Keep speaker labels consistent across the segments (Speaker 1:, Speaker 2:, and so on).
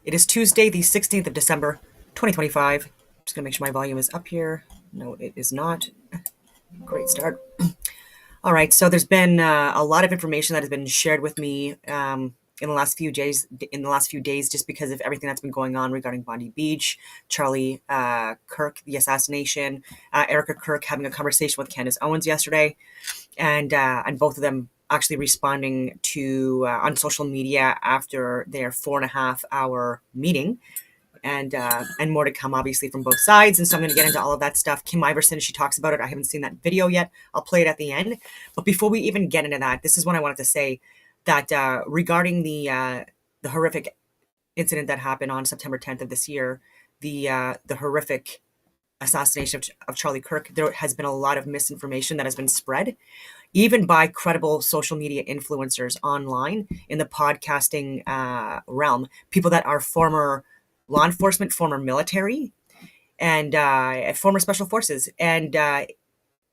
Speaker 1: It is Tuesday, the 16th of December, 2025. Just gonna make sure my volume is up here. No, it is not. Great start. All right, so there's been a lot of information that has been shared with me in the last few days. Just because of everything that's been going on regarding Bondi Beach, Charlie Kirk, the assassination, Erika Kirk having a conversation with Candace Owens yesterday, and both of them actually responding to on social media after their 4.5 hour meeting, and more to come, obviously, from both sides. And so I'm going to get into all of that stuff. Kim Iverson, she talks about it. I haven't seen that video yet. I'll play it at the end. But before we even get into that, this is what I wanted to say, that regarding the horrific incident that happened on September 10th of this year, the horrific assassination of Charlie Kirk. There has been a lot of misinformation that has been spread, even by credible social media influencers online in the podcasting realm, people that are former law enforcement, former military, and former special forces, and they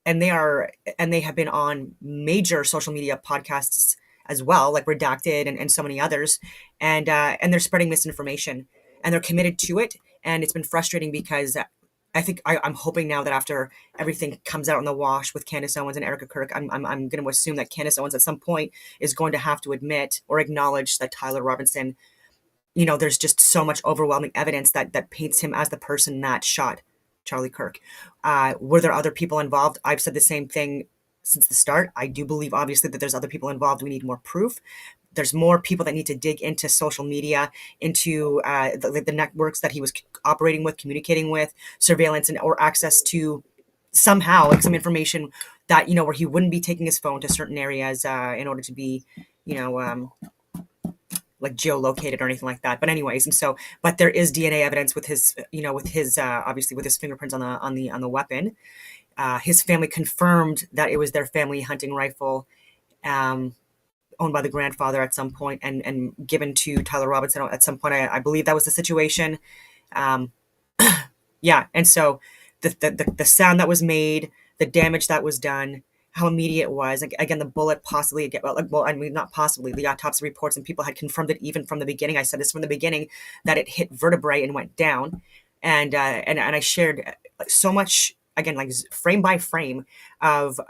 Speaker 1: have been on major social media podcasts as well, like Redacted and so many others, and they're spreading misinformation, and they're committed to it, and it's been frustrating because I'm hoping now that after everything comes out in the wash with Candace Owens and Erika Kirk, I'm going to assume that Candace Owens at some point is going to have to admit or acknowledge that Tyler Robinson, there's just so much overwhelming evidence that paints him as the person that shot Charlie Kirk. Were there other people involved? I've said the same thing since the start. I do believe, obviously, that there's other people involved. We need more proof. There's more people that need to dig into social media, into the networks that he was operating with, communicating with, surveillance, and or access to somehow, like, some information that, where he wouldn't be taking his phone to certain areas in order to be, you know, like geolocated or anything like that. But anyways, but there is DNA evidence with his, obviously with his fingerprints on the weapon. His family confirmed that it was their family hunting rifle, owned by the grandfather at some point, and given to Tyler Robinson at some point. I believe that was the situation. Um, yeah, and so the sound that was made, the damage that was done, how immediate it was. Again, the bullet possibly, well, I mean, not possibly, the autopsy reports and people had confirmed it even from the beginning. I said this from the beginning, that it hit vertebrae and went down. And I shared so much, again, like frame by frame of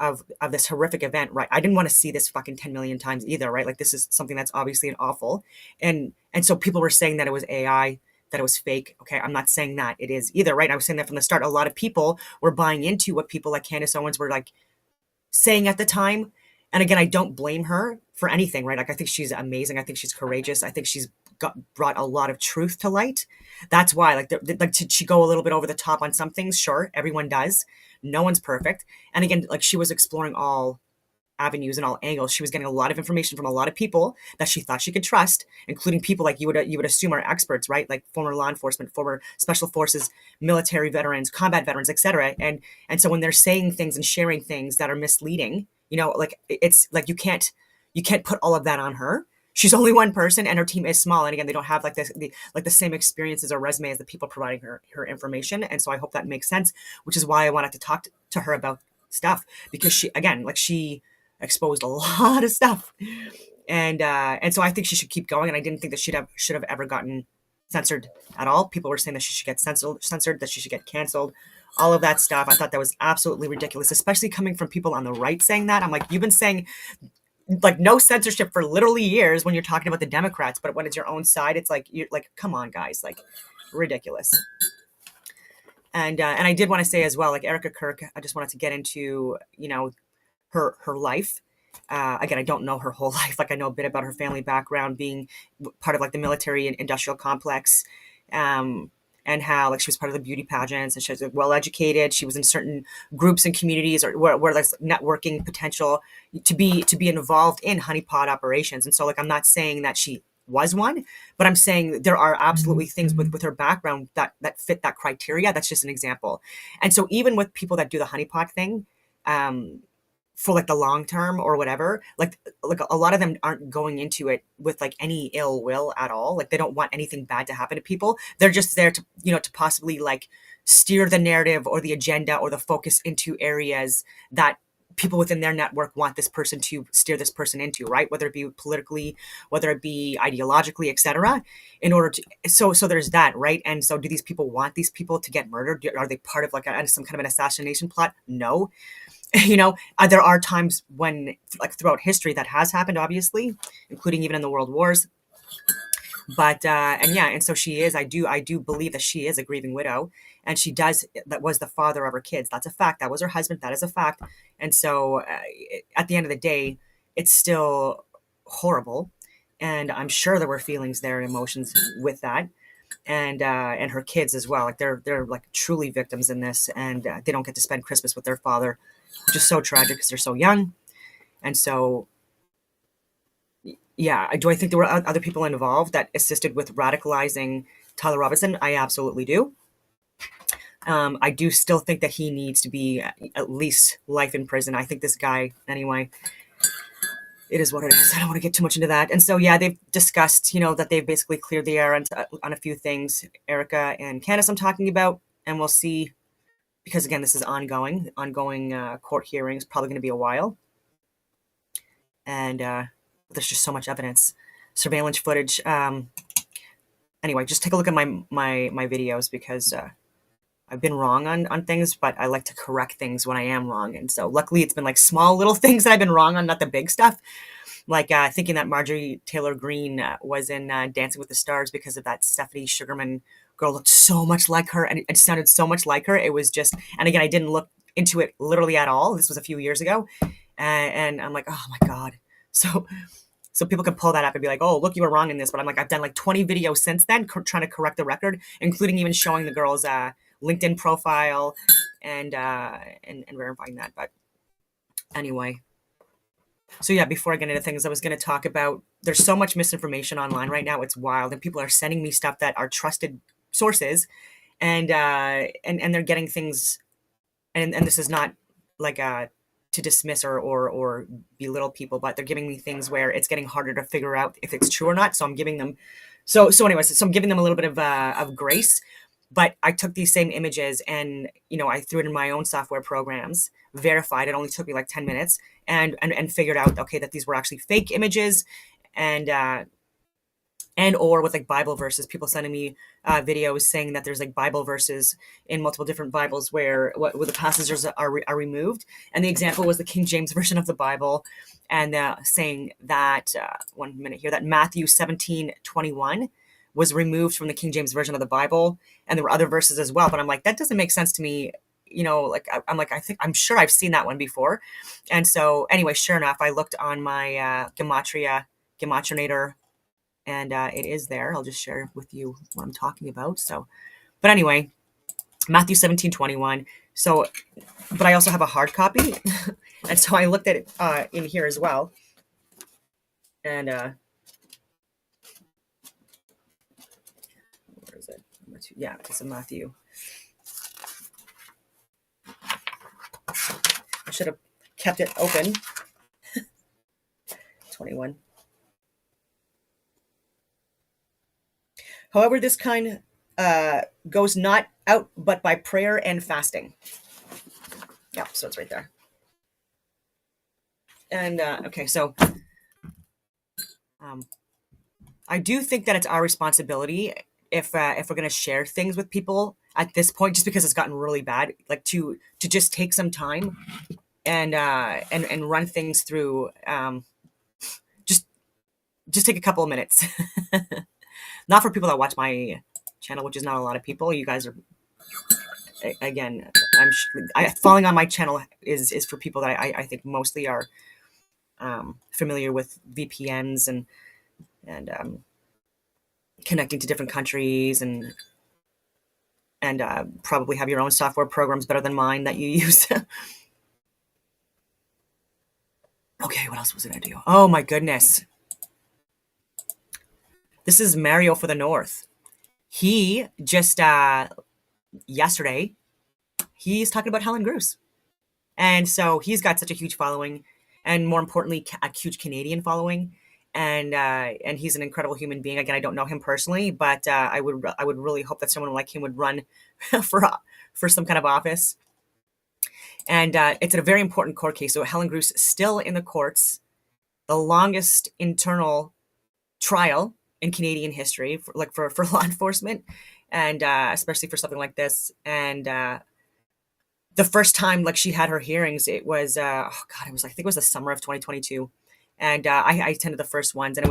Speaker 1: this horrific event, right? I didn't want to see this fucking 10 million times either, right? Like, this is something that's obviously an awful. And so people were saying that it was AI, that it was fake. Okay, I'm not saying that it is either, right? I was saying that from the start. A lot of people were buying into what people like Candace Owens were like saying at the time. And again, I don't blame her for anything, right? Like, I think she's amazing. I think she's courageous. I think she's brought a lot of truth to light. That's why, like, did she go a little bit over the top on some things? Sure, everyone does. No one's perfect. And again, like, she was exploring all avenues and all angles. She was getting a lot of information from a lot of people that she thought she could trust, including people like you would assume are experts, right? Like former law enforcement, former special forces, military veterans, combat veterans, etc. And so when they're saying things and sharing things that are misleading, like, it's like you can't put all of that on her. She's only one person, and her team is small. And again, they don't have like the same experiences or resume as the people providing her information. And so I hope that makes sense, which is why I wanted to talk to her about stuff, because she exposed a lot of stuff, and so I think she should keep going. And I didn't think that should have ever gotten censored at all. People were saying that she should get censored, that she should get canceled, all of that stuff. I thought that was absolutely ridiculous, especially coming from people on the right saying that. I'm like, you've been saying like no censorship for literally years when you're talking about the Democrats, but when it's your own side, it's like, you're like, come on, guys, like, ridiculous. And I did want to say as well, like, Erika Kirk, I just wanted to get into, her life. Again, I don't know her whole life. Like, I know a bit about her family background, being part of like the military and industrial complex, and how, like, she was part of the beauty pageants, and she was, like, well educated. She was in certain groups and communities, or where there's networking potential to be involved in honeypot operations. And so, like, I'm not saying that she was one, but I'm saying there are absolutely things with her background that fit that criteria. That's just an example. And so even with people that do the honeypot thing, for like the long term or whatever, like a lot of them aren't going into it with like any ill will at all. Like, they don't want anything bad to happen to people. They're just there to, to possibly like steer the narrative or the agenda or the focus into areas that people within their network want this person to steer this person into, right? Whether it be politically, whether it be ideologically, etc. In order to, so there's that, right? And so, do these people want these people to get murdered? Are they part of like some kind of an assassination plot? No. There are times when, like throughout history, that has happened, obviously, including even in the world wars. But and yeah, and so she is. I do believe that she is a grieving widow, and she does. That was the father of her kids. That's a fact. That was her husband. That is a fact. And so, at the end of the day, it's still horrible, and I'm sure there were feelings there and emotions with that, and her kids as well. Like they're like truly victims in this, and they don't get to spend Christmas with their father, which is so tragic because they're so young, and so yeah. Do I think there were other people involved that assisted with radicalizing Tyler Robinson? I absolutely do. I do still think that he needs to be at least life in prison. I think this guy, anyway, it is what it is. I don't want to get too much into that. And so, yeah, they've discussed, that they've basically cleared the air on a few things. Erika and Candace, I'm talking about, and we'll see, because again, this is ongoing court hearings, probably going to be a while. And there's just so much evidence, surveillance footage. Anyway, just take a look at my videos, because I've been wrong on things, but I like to correct things when I am wrong. And so luckily it's been like small little things that I've been wrong on, not the big stuff. Like thinking that Marjorie Taylor Greene was in Dancing with the Stars because of that Stephanie Sugarman girl looked so much like her, and it sounded so much like her. It was just, and again, I didn't look into it literally at all. This was a few years ago. And I'm like, oh my God. So people can pull that up and be like, oh, look, you were wrong in this. But I'm like, I've done like 20 videos since then, trying to correct the record, including even showing the girl's LinkedIn profile and verifying that. But anyway, so yeah, before I get into things, I was going to talk about, there's so much misinformation online right now. It's wild, and people are sending me stuff that are trusted sources, and they're getting things, and this is not like to dismiss or belittle people, but they're giving me things where it's getting harder to figure out if it's true or not. So I'm giving them, so I'm giving them a little bit of grace. But I took these same images and, I threw it in my own software programs, verified. It only took me like 10 minutes, and figured out, okay, that these were actually fake images, and or with like Bible verses, people sending me videos saying that there's like Bible verses in multiple different Bibles where the passages are removed. And the example was the King James version of the Bible, and saying that, 1 minute here, that Matthew 17:21 was removed from the King James version of the Bible. And there were other verses as well, but I'm like, that doesn't make sense to me. I'm sure I've seen that one before. And so anyway, sure enough, I looked on my Gematrinator, and it is there. I'll just share with you what I'm talking about. So, but anyway, Matthew 17:21. So, but I also have a hard copy. And so I looked at it in here as well. And where is it? Yeah, it's a Matthew. I should have kept it open. 21. However, this kind goes not out but by prayer and fasting. Yeah, so it's right there. And okay, so I do think that it's our responsibility, if we're going to share things with people at this point, just because it's gotten really bad, like to just take some time and run things through. Just take a couple of minutes. Not for people that watch my channel, which is not a lot of people. You guys are, again, falling on my channel is for people that I think mostly are familiar with VPNs and connecting to different countries, and probably have your own software programs better than mine that you use. Okay, what else was it I do? Oh my goodness. This is Mario for the North. He just yesterday, he's talking about Helen Bruce. And so he's got such a huge following, and more importantly, a huge Canadian following. And he's an incredible human being. Again, I don't know him personally, but I would really hope that someone like him would run for some kind of office. And it's a very important court case. So Helen Gruss still in the courts, the longest internal trial in Canadian history for law enforcement, and especially for something like this. And the first time like she had her hearings, it was oh god, it was, I think it was the summer of 2022. And I attended the first ones, and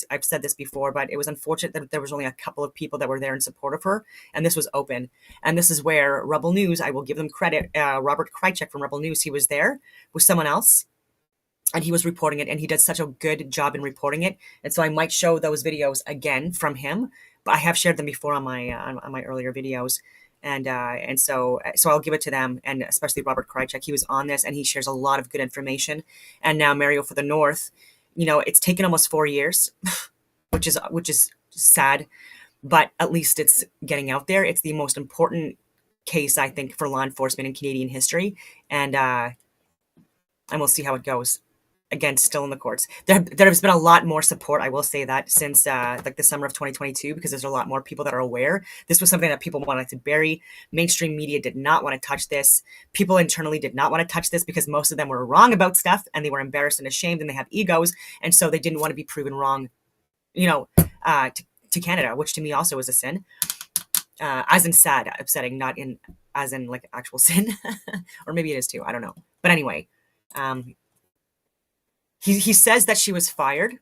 Speaker 1: I've said this before, but it was unfortunate that there was only a couple of people that were there in support of her, and this was open. And this is where Rebel News, I will give them credit, Robert Krychek from Rebel News, he was there with someone else, and he was reporting it, and he did such a good job in reporting it. And so I might show those videos again from him, but I have shared them before on my earlier videos. And so I'll give it to them, and especially Robert Krychek. He was on this, and he shares a lot of good information. And now Mario for the North, it's taken almost 4 years, which is sad, but at least it's getting out there. It's the most important case, I think, for law enforcement in Canadian history, and we'll see how it goes. Again, still in the courts. There has been a lot more support, I will say that, since like the summer of 2022, because there's a lot more people that are aware. This was something that people wanted to bury. Mainstream media did not want to touch this. People internally did not want to touch this because most of them were wrong about stuff, and they were embarrassed and ashamed, and they have egos, and so they didn't want to be proven wrong, to Canada, which to me also is a sin. As in sad, upsetting, not in as in like actual sin. Or maybe it is too, I don't know. But anyway, he says that she was fired.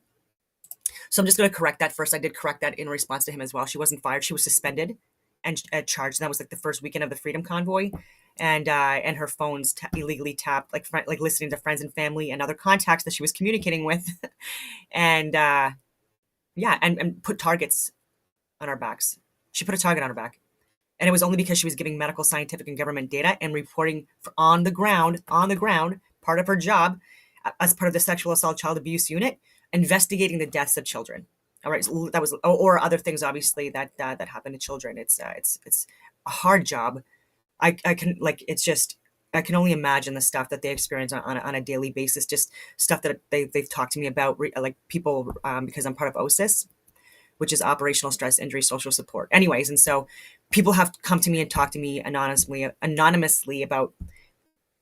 Speaker 1: So I'm just going to correct that first. I did correct that in response to him as well. She wasn't fired. She was suspended and charged. And that was like the first weekend of the Freedom Convoy. And her phones illegally tapped, like listening to friends and family and other contacts that she was communicating with. And and put targets on our backs. She put a target on her back. And it was only because she was giving medical, scientific, and government data and reporting on the ground, part of her job, as part of the sexual assault child abuse unit, investigating the deaths of children. All right, so that was, or other things, obviously, that happen to children. It's a hard job. I can I can only imagine the stuff that they experience on a daily basis. Just stuff that they've talked to me about, like people, because I'm part of OSIS, which is Operational Stress Injury Social Support. Anyways, and so people have come to me and talked to me anonymously about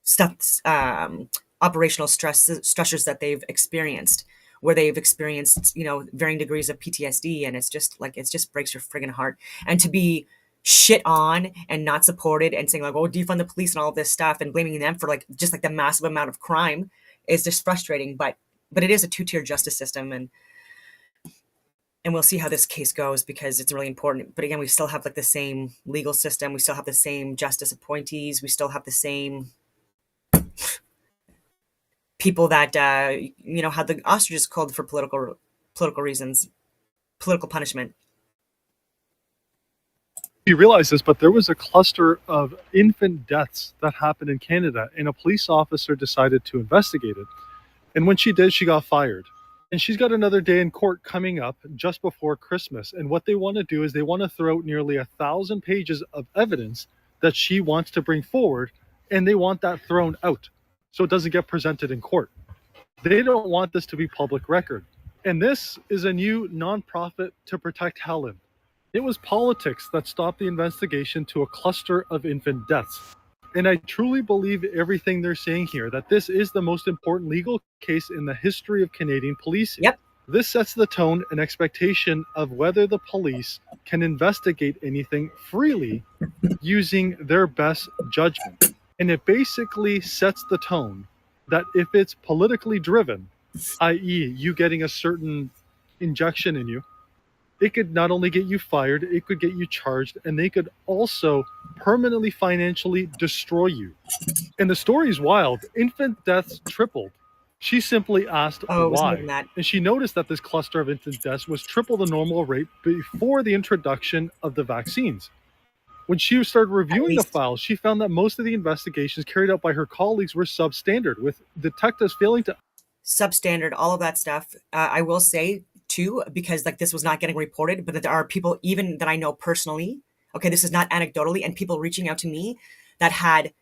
Speaker 1: stuff, operational stressors that they've experienced, where they've experienced, varying degrees of PTSD, and it just breaks your friggin' heart. And to be shit on and not supported and saying like, oh, defund the police and all of this stuff and blaming them for just the massive amount of crime is just frustrating. But it is a two-tier justice system, and we'll see how this case goes because it's really important. But again, we still have the same legal system. We still have the same justice appointees. We still have the same people that had the ostriches called for political reasons, political punishment.
Speaker 2: You realize this, but there was a cluster of infant deaths that happened in Canada, and a police officer decided to investigate it. And when she did, she got fired. And she's got another day in court coming up just before Christmas. And what they want to do is they want to throw out nearly 1,000 pages of evidence that she wants to bring forward, and they want that thrown out so it doesn't get presented in court. They don't want this to be public record. And this is a new nonprofit to protect Helen. It was politics that stopped the investigation to a cluster of infant deaths. And I truly believe everything they're saying here, that this is the most important legal case in the history of Canadian policing.
Speaker 1: Yep.
Speaker 2: This sets the tone and expectation of whether the police can investigate anything freely using their best judgment. And it basically sets the tone that if it's politically driven, i.e. you getting a certain injection in you, it could not only get you fired, it could get you charged, and they could also permanently financially destroy you. And the story's wild. Infant deaths tripled. She simply asked why. And she noticed that this cluster of infant deaths was triple the normal rate before the introduction of the vaccines. When she started reviewing the files, she found that most of the investigations carried out by her colleagues were substandard, with detectives failing to...
Speaker 1: Substandard, all of that stuff. I will say, too, because this was not getting reported, but that there are people even that I know personally, okay, this is not anecdotally, and people reaching out to me that had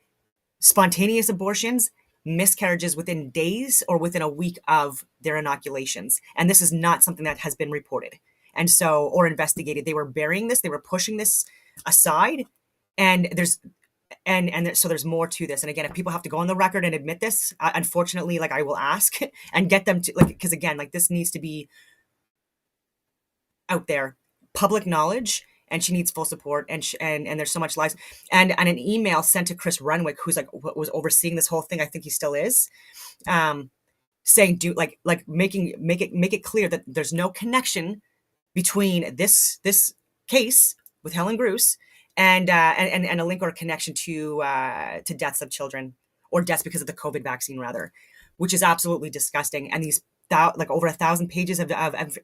Speaker 1: spontaneous abortions, miscarriages within days or within a week of their inoculations. And this is not something that has been reported. And so, or investigated. They were burying this, they were pushing this aside. And So there's more to this. And again, if people have to go on the record and admit this, unfortunately, like I will ask and get them to, like, because again, like this needs to be out there, public knowledge, and she needs full support. And there's so much lies. And an email sent to Chris Renwick, who's like was overseeing this whole thing. I think he still is. Saying make it clear that there's no connection between this case with Helen Bruce and a link or a connection to deaths of children, or deaths because of the COVID vaccine, rather, which is absolutely disgusting. And these like over 1,000 pages of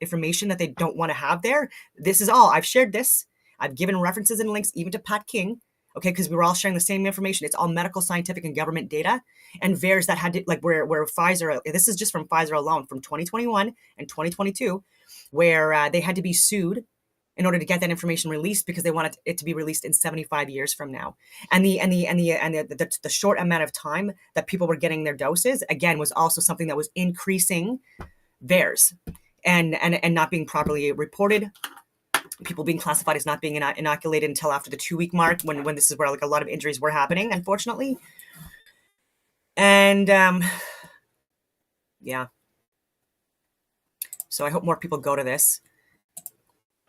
Speaker 1: information that they don't want to have there. This is all I've shared. This I've given references and links even to Pat King. Okay, because we were all sharing the same information. It's all medical, scientific, and government data. And VAERS that had to, like, where Pfizer, this is just from Pfizer alone, from 2021 and 2022, where they had to be sued in order to get that information released because they wanted it to be released in 75 years from now. And the short amount of time that people were getting their doses, again, was also something that was increasing VAERS and not being properly reported. People being classified as not being inoculated until after the 2-week mark, when this is where like a lot of injuries were happening, unfortunately. And yeah. So I hope more people go to this.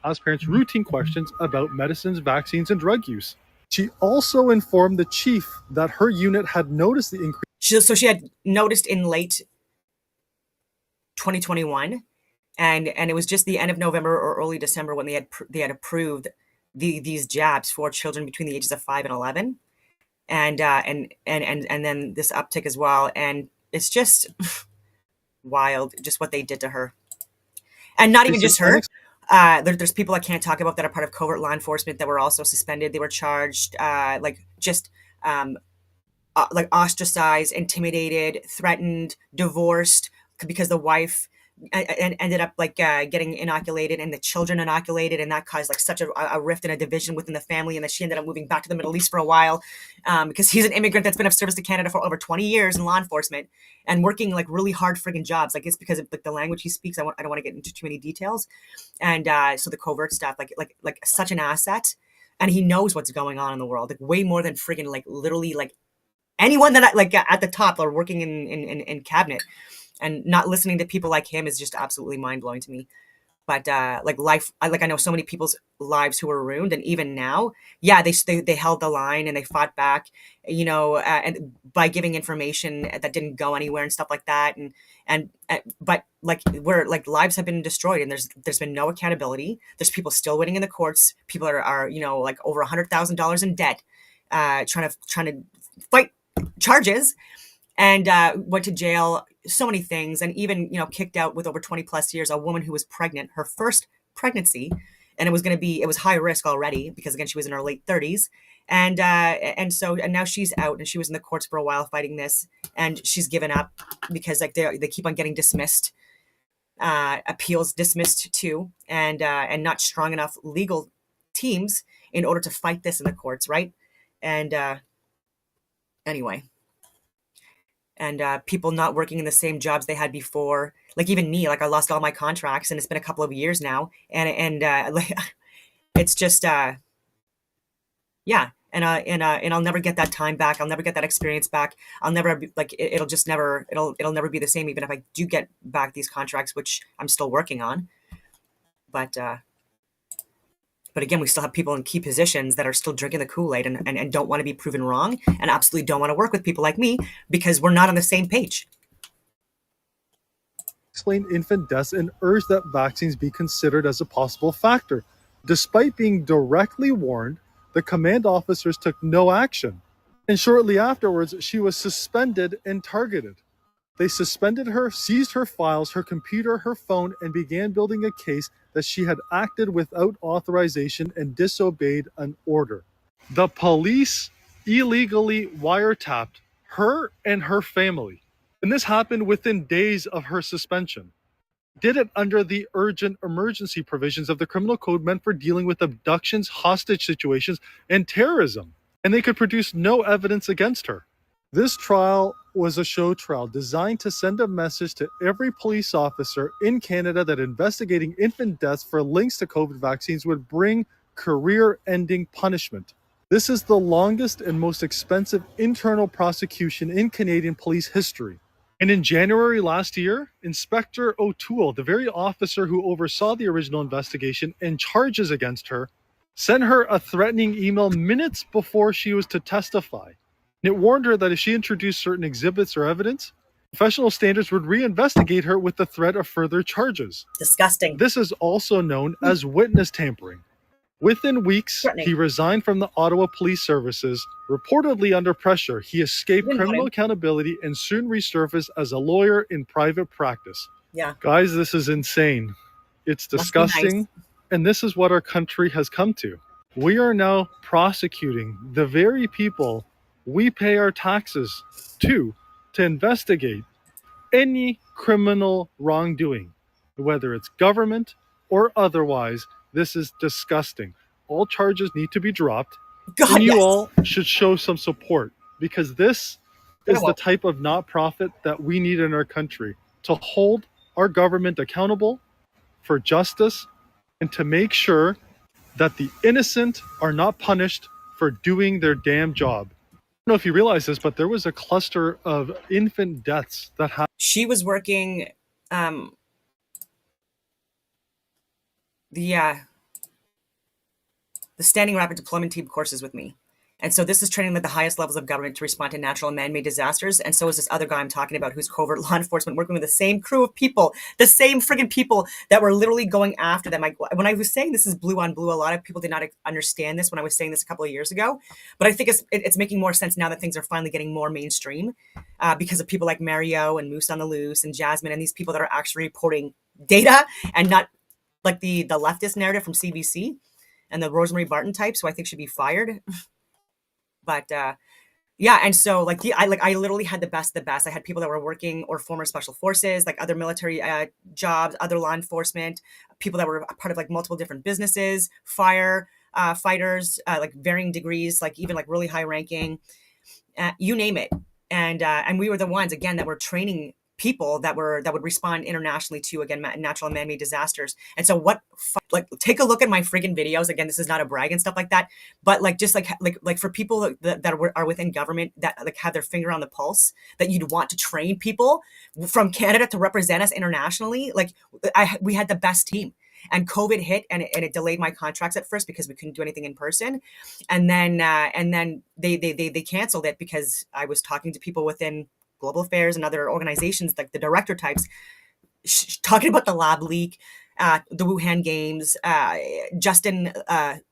Speaker 2: Ask parents routine questions about medicines, vaccines, and drug use. She also informed the chief that her unit had noticed the increase.
Speaker 1: So she had noticed in late 2021. And it was just the end of November or early December when they had approved these jabs for children between the ages of 5 and 11, and then this uptick as well. And it's just wild, just what they did to her, and not even just her. There's people I can't talk about that are part of covert law enforcement that were also suspended. They were charged, like ostracized, intimidated, threatened, divorced because the wife and ended up like getting inoculated and the children inoculated, and that caused like such a rift and a division within the family, and then she ended up moving back to the Middle East for a while because he's an immigrant that's been of service to Canada for over 20 years in law enforcement and working like really hard friggin' jobs. Like it's because of like the language he speaks. I don't want to get into too many details. And so the covert stuff, like such an asset, and he knows what's going on in the world, like way more than friggin' like literally like anyone that like at the top or working in cabinet. And not listening to people like him is just absolutely mind-blowing to me. But like life, I know so many people's lives who were ruined, and even now, yeah, they held the line and they fought back, and by giving information that didn't go anywhere and stuff like that, but like where lives have been destroyed, and there's been no accountability. There's people still waiting in the courts. People are like over $100,000 in debt, trying to fight charges, and went to jail. So many things, and even kicked out with over 20 plus years. A woman who was pregnant, her first pregnancy, and it was high risk already because again she was in her late 30s, and now she's out, and she was in the courts for a while fighting this, and she's given up because like they keep on getting dismissed, appeals dismissed too, and not strong enough legal teams in order to fight this in the courts, right? And anyway. And people not working in the same jobs they had before, like even me, like I lost all my contracts, and it's been a couple of years now, and like it's just yeah, and I'll never get that time back. I'll never get that experience back. I'll never be, like it'll just never it'll never be the same, even if I do get back these contracts, which I'm still working on. But again, we still have people in key positions that are still drinking the Kool-Aid and don't want to be proven wrong, and absolutely don't want to work with people like me because we're not on the same page.
Speaker 2: Explained infant deaths and urged that vaccines be considered as a possible factor. Despite being directly warned, the command officers took no action. And shortly afterwards, she was suspended and targeted. They suspended her, seized her files, her computer, her phone, and began building a case that she had acted without authorization and disobeyed an order. The police illegally wiretapped her and her family. And this happened within days of her suspension. Did it under the urgent emergency provisions of the criminal code meant for dealing with abductions, hostage situations, and terrorism. And they could produce no evidence against her. This trial was a show trial designed to send a message to every police officer in Canada that investigating infant deaths for links to COVID vaccines would bring career-ending punishment. This is the longest and most expensive internal prosecution in Canadian police history. And in January last year, Inspector O'Toole, the very officer who oversaw the original investigation and charges against her, sent her a threatening email minutes before she was to testify. And it warned her that if she introduced certain exhibits or evidence, professional standards would reinvestigate her with the threat of further charges.
Speaker 1: Disgusting.
Speaker 2: This is also known as witness tampering. Within weeks,
Speaker 1: Threatening.
Speaker 2: he resigned from the Ottawa Police Services, reportedly under pressure. He escaped
Speaker 1: Didn't want
Speaker 2: criminal
Speaker 1: him.
Speaker 2: accountability and soon resurfaced as a lawyer in private practice.
Speaker 1: Yeah.
Speaker 2: Guys, this is insane. It's
Speaker 1: Must be nice.
Speaker 2: disgusting. And this is what our country has come to. We are now prosecuting the very people we pay our taxes to investigate any criminal wrongdoing, whether it's government or otherwise. This is disgusting. All charges need to be dropped,
Speaker 1: God,
Speaker 2: and you
Speaker 1: yes.
Speaker 2: all should show some support, because this is the type of not-profit that we need in our country to hold our government accountable for justice and to make sure that the innocent are not punished for doing their damn job. I don't know if you realize this, but there was a cluster of infant deaths that happened.
Speaker 1: She was working the Standing Rapid Deployment Team courses with me. And so this is training at the highest levels of government to respond to natural and man-made disasters. And so is this other guy I'm talking about, who's covert law enforcement, working with the same crew of people, the same friggin' people that were literally going after them. When I was saying this is blue on blue, a lot of people did not understand this when I was saying this a couple of years ago. But I think it's making more sense now that things are finally getting more mainstream because of people like Mario and Moose on the Loose and Jasmine and these people that are actually reporting data and not like the leftist narrative from CBC and the Rosemary Barton types, who I think should be fired. But yeah, and so I literally had the best of the best. I had people that were working or former special forces, like other military jobs, other law enforcement, people that were a part of like multiple different businesses, fire fighters, like varying degrees, like even like really high ranking, you name it. And we were the ones again that were training people that would respond internationally to, again, natural and man-made disasters. And so like take a look at my friggin' videos. Again, this is not a brag and stuff like that, but like just like for people that are within government that like have their finger on the pulse, that you'd want to train people from Canada to represent us internationally. Like we had the best team. And COVID hit, and it delayed my contracts at first because we couldn't do anything in person, and then they canceled it because I was talking to people within global affairs and other organizations, like the director types, talking about the lab leak, the Wuhan games, Justin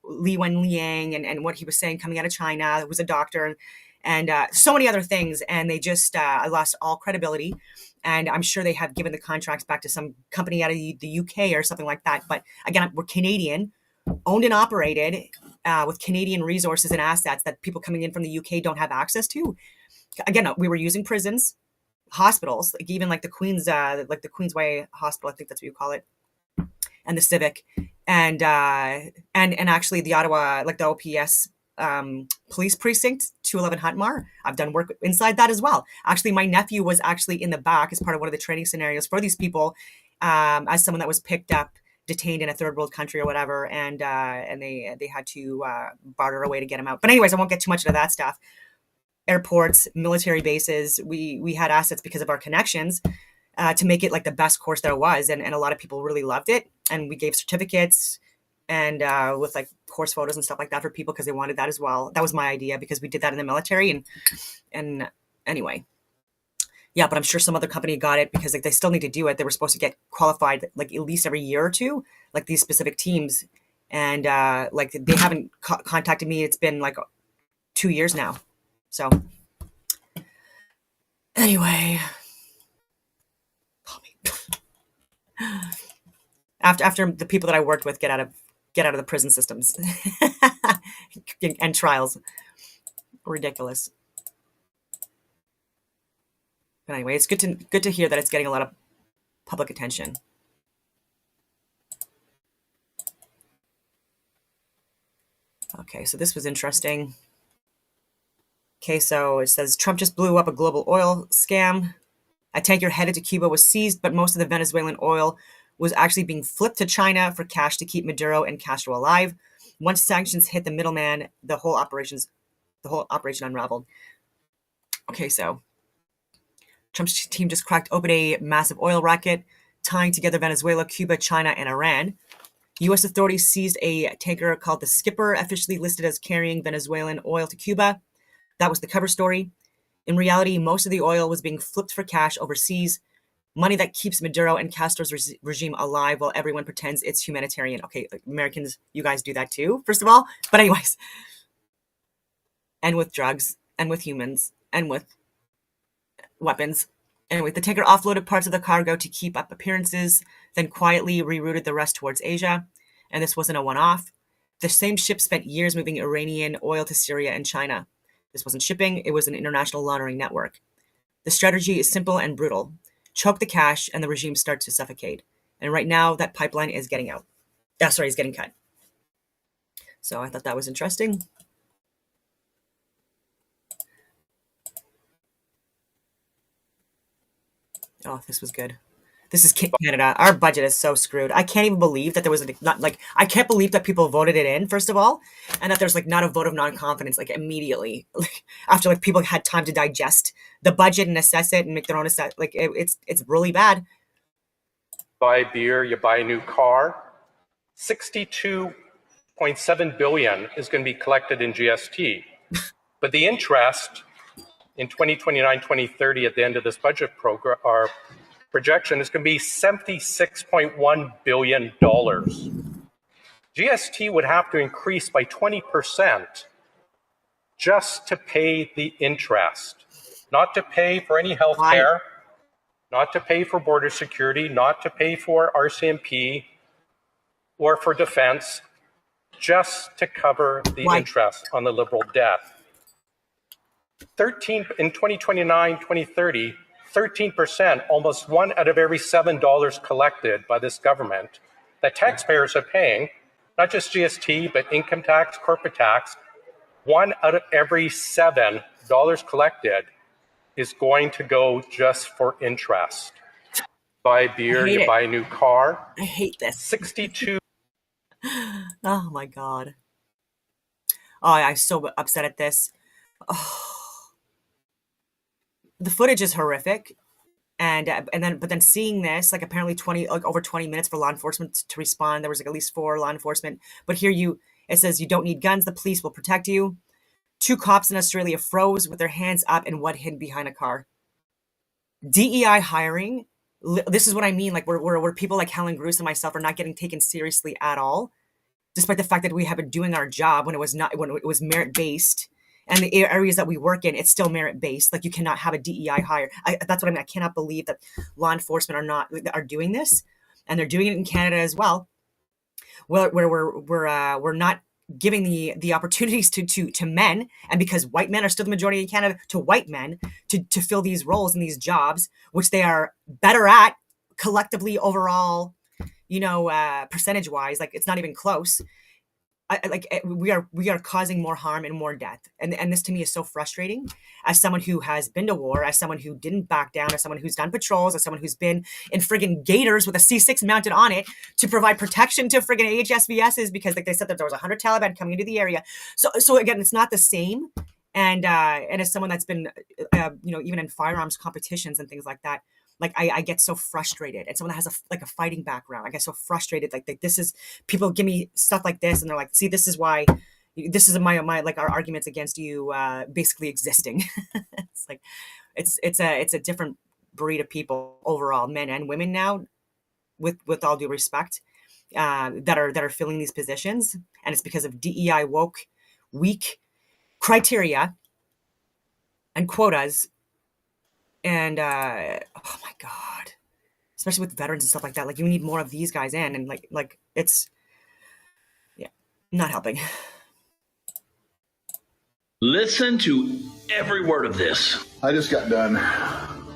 Speaker 1: Li Wenliang, and what he was saying coming out of China, who was a doctor, and so many other things. And they just lost all credibility. And I'm sure they have given the contracts back to some company out of the UK or something like that. But again, we're Canadian, owned and operated with Canadian resources and assets that people coming in from the UK don't have access to. Again, we were using prisons, hospitals, like even like the Queensway Hospital, I think that's what you call it, and the Civic, and actually the Ottawa, like the OPS police precinct, 211 Huntmar. I've done work inside that as well. Actually, my nephew was actually in the back as part of one of the training scenarios for these people, as someone that was picked up, detained in a third world country or whatever, and they had to barter away to get him out. But anyways, I won't get too much into that stuff. Airports, military bases, we had assets because of our connections to make it like the best course there was, and a lot of people really loved it, and we gave certificates and with like course photos and stuff like that for people because they wanted that as well. That was my idea because we did that in the military, and anyway, yeah. But I'm sure some other company got it because like they still need to do it. They were supposed to get qualified like at least every year or two, like these specific teams, and like they haven't contacted me. It's been like 2 years now. So anyway, after the people that I worked with get out of the prison systems and trials, ridiculous. But anyway, it's good to hear that it's getting a lot of public attention. Okay, so this was interesting. Okay, so it says Trump just blew up a global oil scam. A tanker headed to Cuba was seized, but most of the Venezuelan oil was actually being flipped to China for cash to keep Maduro and Castro alive. Once sanctions hit the middleman, the whole operation unraveled. Okay, so Trump's team just cracked open a massive oil racket tying together Venezuela, Cuba, China, and Iran. U.S. authorities seized a tanker called the Skipper, officially listed as carrying Venezuelan oil to Cuba. That was the cover story. In reality, most of the oil was being flipped for cash overseas, money that keeps Maduro and Castro's regime alive while everyone pretends it's humanitarian. Okay, Americans, you guys do that too, first of all. But anyways, and with drugs, and with humans, and with weapons. Anyway, the tanker offloaded parts of the cargo to keep up appearances, then quietly rerouted the rest towards Asia. And this wasn't a one-off. The same ship spent years moving Iranian oil to Syria and China. This wasn't shipping, it was an international laundering network. The strategy is simple and brutal. Choke the cash and the regime starts to suffocate. And right now, that pipeline is getting out. Is getting cut. So I thought that was interesting. Oh, this was good. This is Canada. Our budget is so screwed. I can't even believe that there was I can't believe that people voted it in, first of all, and that there's not a vote of non-confidence immediately, after people had time to digest the budget and assess it and make their own it's really bad.
Speaker 3: Buy beer, you buy a new car. 62.7 billion is going to be collected in GST, but the interest in 2029, 2030 at the end of this budget program, our projection is going to be $76.1 billion. GST would have to increase by 20% just to pay the interest, not to pay for any health care, not to pay for border security, not to pay for RCMP or for defense, just to cover the interest on the Liberal debt. In 2029, 2030, 13%, almost one out of every $7 collected by this government that taxpayers are paying, not just GST, but income tax, corporate tax, one out of every $7 collected is going to go just for interest. Buy beer, you buy a new car.
Speaker 1: I hate this.
Speaker 3: 62.
Speaker 1: Oh my God. Oh, I'm so upset at this. Oh. The footage is horrific, but then seeing this, apparently over 20 minutes for law enforcement to respond. There was at least 4 law enforcement, but here it says you don't need guns. The police will protect you. 2 cops in Australia froze with their hands up and one hidden behind a car. DEI hiring. This is what I mean. Where people like Helen Gruce and myself are not getting taken seriously at all, despite the fact that we have been doing our job when it was merit based. And the areas that we work in, it's still merit-based. You cannot have a DEI hire. That's what I mean. I cannot believe that law enforcement are doing this, and they're doing it in Canada as well, where we're not giving the opportunities to men, and because white men are still the majority in Canada, to white men to fill these roles and these jobs, which they are better at collectively overall, percentage-wise. It's not even close. We are causing more harm and more death, and this to me is so frustrating. As someone who has been to war, as someone who didn't back down, as someone who's done patrols, as someone who's been in friggin' gators with a C6 mounted on it to provide protection to friggin' AHSVSs because they said that there was 100 Taliban coming into the area. So again, it's not the same. And as someone that's been even in firearms competitions and things like that. I get so frustrated, and someone that has a fighting background, I get so frustrated. This is, people give me stuff like this, and they're like, see, this is why, this is my our arguments against you basically existing. It's a different breed of people overall, men and women now, with all due respect, that are filling these positions, and it's because of DEI woke, weak criteria and quotas. And oh my God, especially with veterans and stuff like that, you need more of these guys in, and it's not helping.
Speaker 4: Listen to every word of this.
Speaker 5: I just got done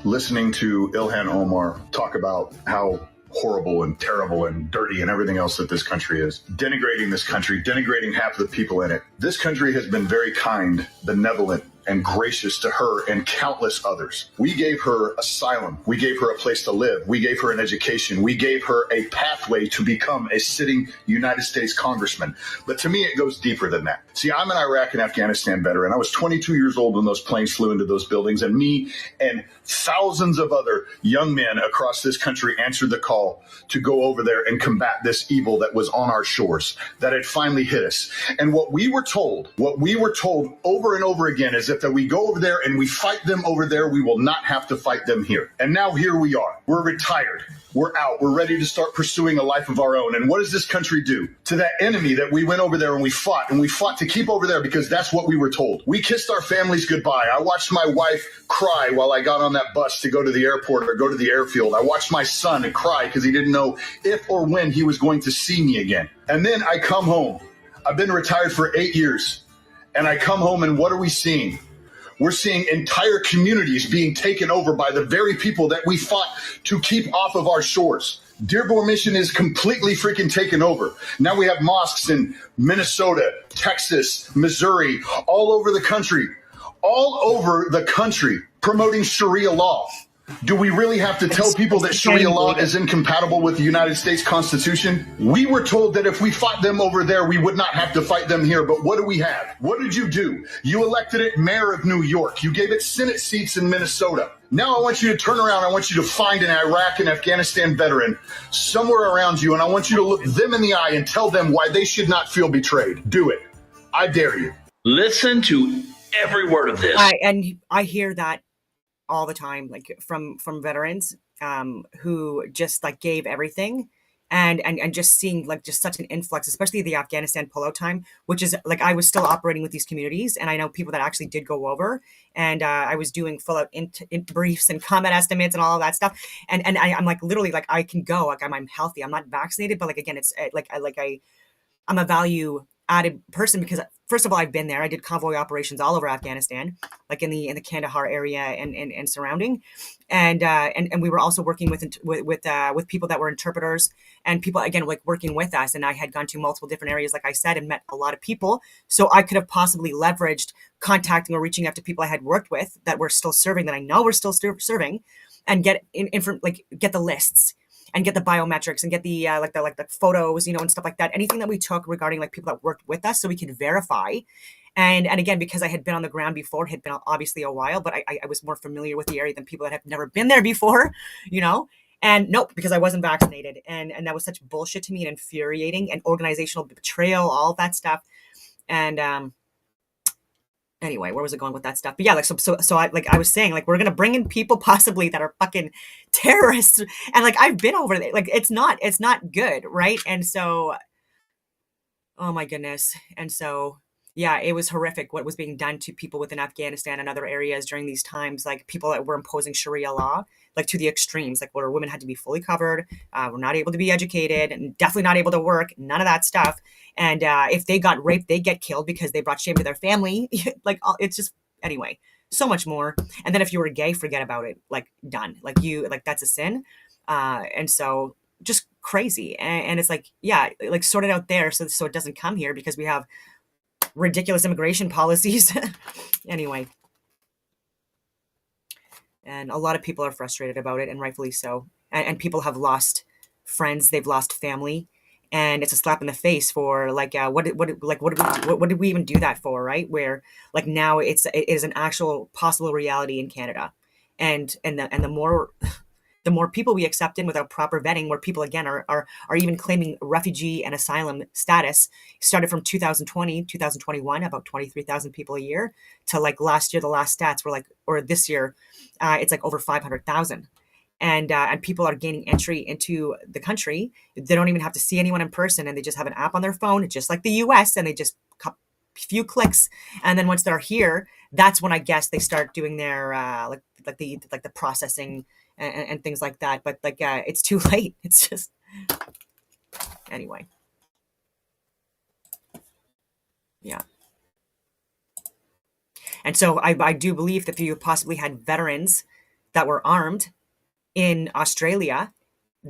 Speaker 5: listening to Ilhan Omar talk about how horrible and terrible and dirty and everything else that this country is. Denigrating this country, denigrating half of the people in it. This country has been very kind, benevolent, and gracious to her and countless others. We gave her asylum. We gave her a place to live. We gave her an education. We gave her a pathway to become a sitting United States congressman. But to me, it goes deeper than that. See, I'm an Iraq and Afghanistan veteran. I was 22 years old when those planes flew into those buildings, and me and thousands of other young men across this country answered the call to go over there and combat this evil that was on our shores, that had finally hit us. And what we were told over and over again is that we go over there and we fight them over there, we will not have to fight them here. And now here we are. We're retired. We're out. We're ready to start pursuing a life of our own. And what does this country do to that enemy that we went over there and we fought to keep over there because that's what we were told? We kissed our families goodbye. I watched my wife cry while I got on that bus to go to the airport or go to the airfield. I watched my son cry because he didn't know if or when he was going to see me again. And then I come home. I've been retired for 8 years. And I come home and what are we seeing? We're seeing entire communities being taken over by the very people that we fought to keep off of our shores. Dearborn Mission is completely freaking taken over. Now we have mosques in Minnesota, Texas, Missouri, all over the country promoting Sharia law. Do we really have to tell people that Sharia law is incompatible with the United States Constitution? We were told that if we fought them over there, we would not have to fight them here. But what do we have? What did you do? You elected it mayor of New York. You gave it Senate seats in Minnesota. Now I want you to turn around. I want you to find an Iraq and Afghanistan veteran somewhere around you, and I want you to look them in the eye and tell them why they should not feel betrayed. Do it. I dare you.
Speaker 4: Listen to every word of this.
Speaker 1: I hear that all the time, like from veterans who just like gave everything, and just seeing like just such an influx, especially the Afghanistan pullout time, which is like I was still operating with these communities, and I know people that actually did go over, and I was doing full out in briefs and combat estimates and all of that stuff, and I'm like literally like I can go, like I'm healthy, I'm not vaccinated, but like again it's I'm a value added person because first of all I've been there. I did convoy operations all over Afghanistan, like in the Kandahar area and surrounding, and we were also working with people that were interpreters and people again like working with us. And I had gone to multiple different areas, like I said, and met a lot of people. So I could have possibly leveraged contacting or reaching out to people I had worked with that were still serving, that I know were still serving, and get get the lists and get the biometrics and get the the photos, and stuff like that. Anything that we took regarding like people that worked with us, so we could verify. And again, because I had been on the ground before, it had been obviously a while, but I was more familiar with the area than people that have never been there before, And nope, because I wasn't vaccinated, and that was such bullshit to me and infuriating and organizational betrayal, all that stuff. And anyway, where was it going with that stuff? But yeah, like so I was saying, like we're gonna bring in people possibly that are fucking terrorists, and like I've been over there, like it's not good, right? And so, oh my goodness, and so yeah, it was horrific what was being done to people within Afghanistan and other areas during these times, like people that were imposing Sharia law, like to the extremes, like where women had to be fully covered, were not able to be educated, and definitely not able to work, none of that stuff. And if they got raped, they get killed because they brought shame to their family. Like it's just, anyway, so much more. And then if you were gay, forget about it, like done, like that's a sin. And so just crazy. And it's like, yeah, like sort it out there so it doesn't come here because we have ridiculous immigration policies. Anyway. And a lot of people are frustrated about it, and rightfully so. And people have lost friends, they've lost family, and it's a slap in the face for like what did we even do that for, right? Where like now it is an actual possible reality in Canada, and the more people we accept in without proper vetting, where people again are even claiming refugee and asylum status, started from 2020, 2021, about 23,000 people a year, to like last year, the last stats were like, or this year, it's like over 500,000. And people are gaining entry into the country. They don't even have to see anyone in person, and they just have an app on their phone, just like the US, and they just few clicks. And then once they're here, that's when I guess they start doing their the processing and things like that. But like it's too late. It's just, anyway. Yeah. And so I do believe that if you possibly had veterans that were armed in Australia,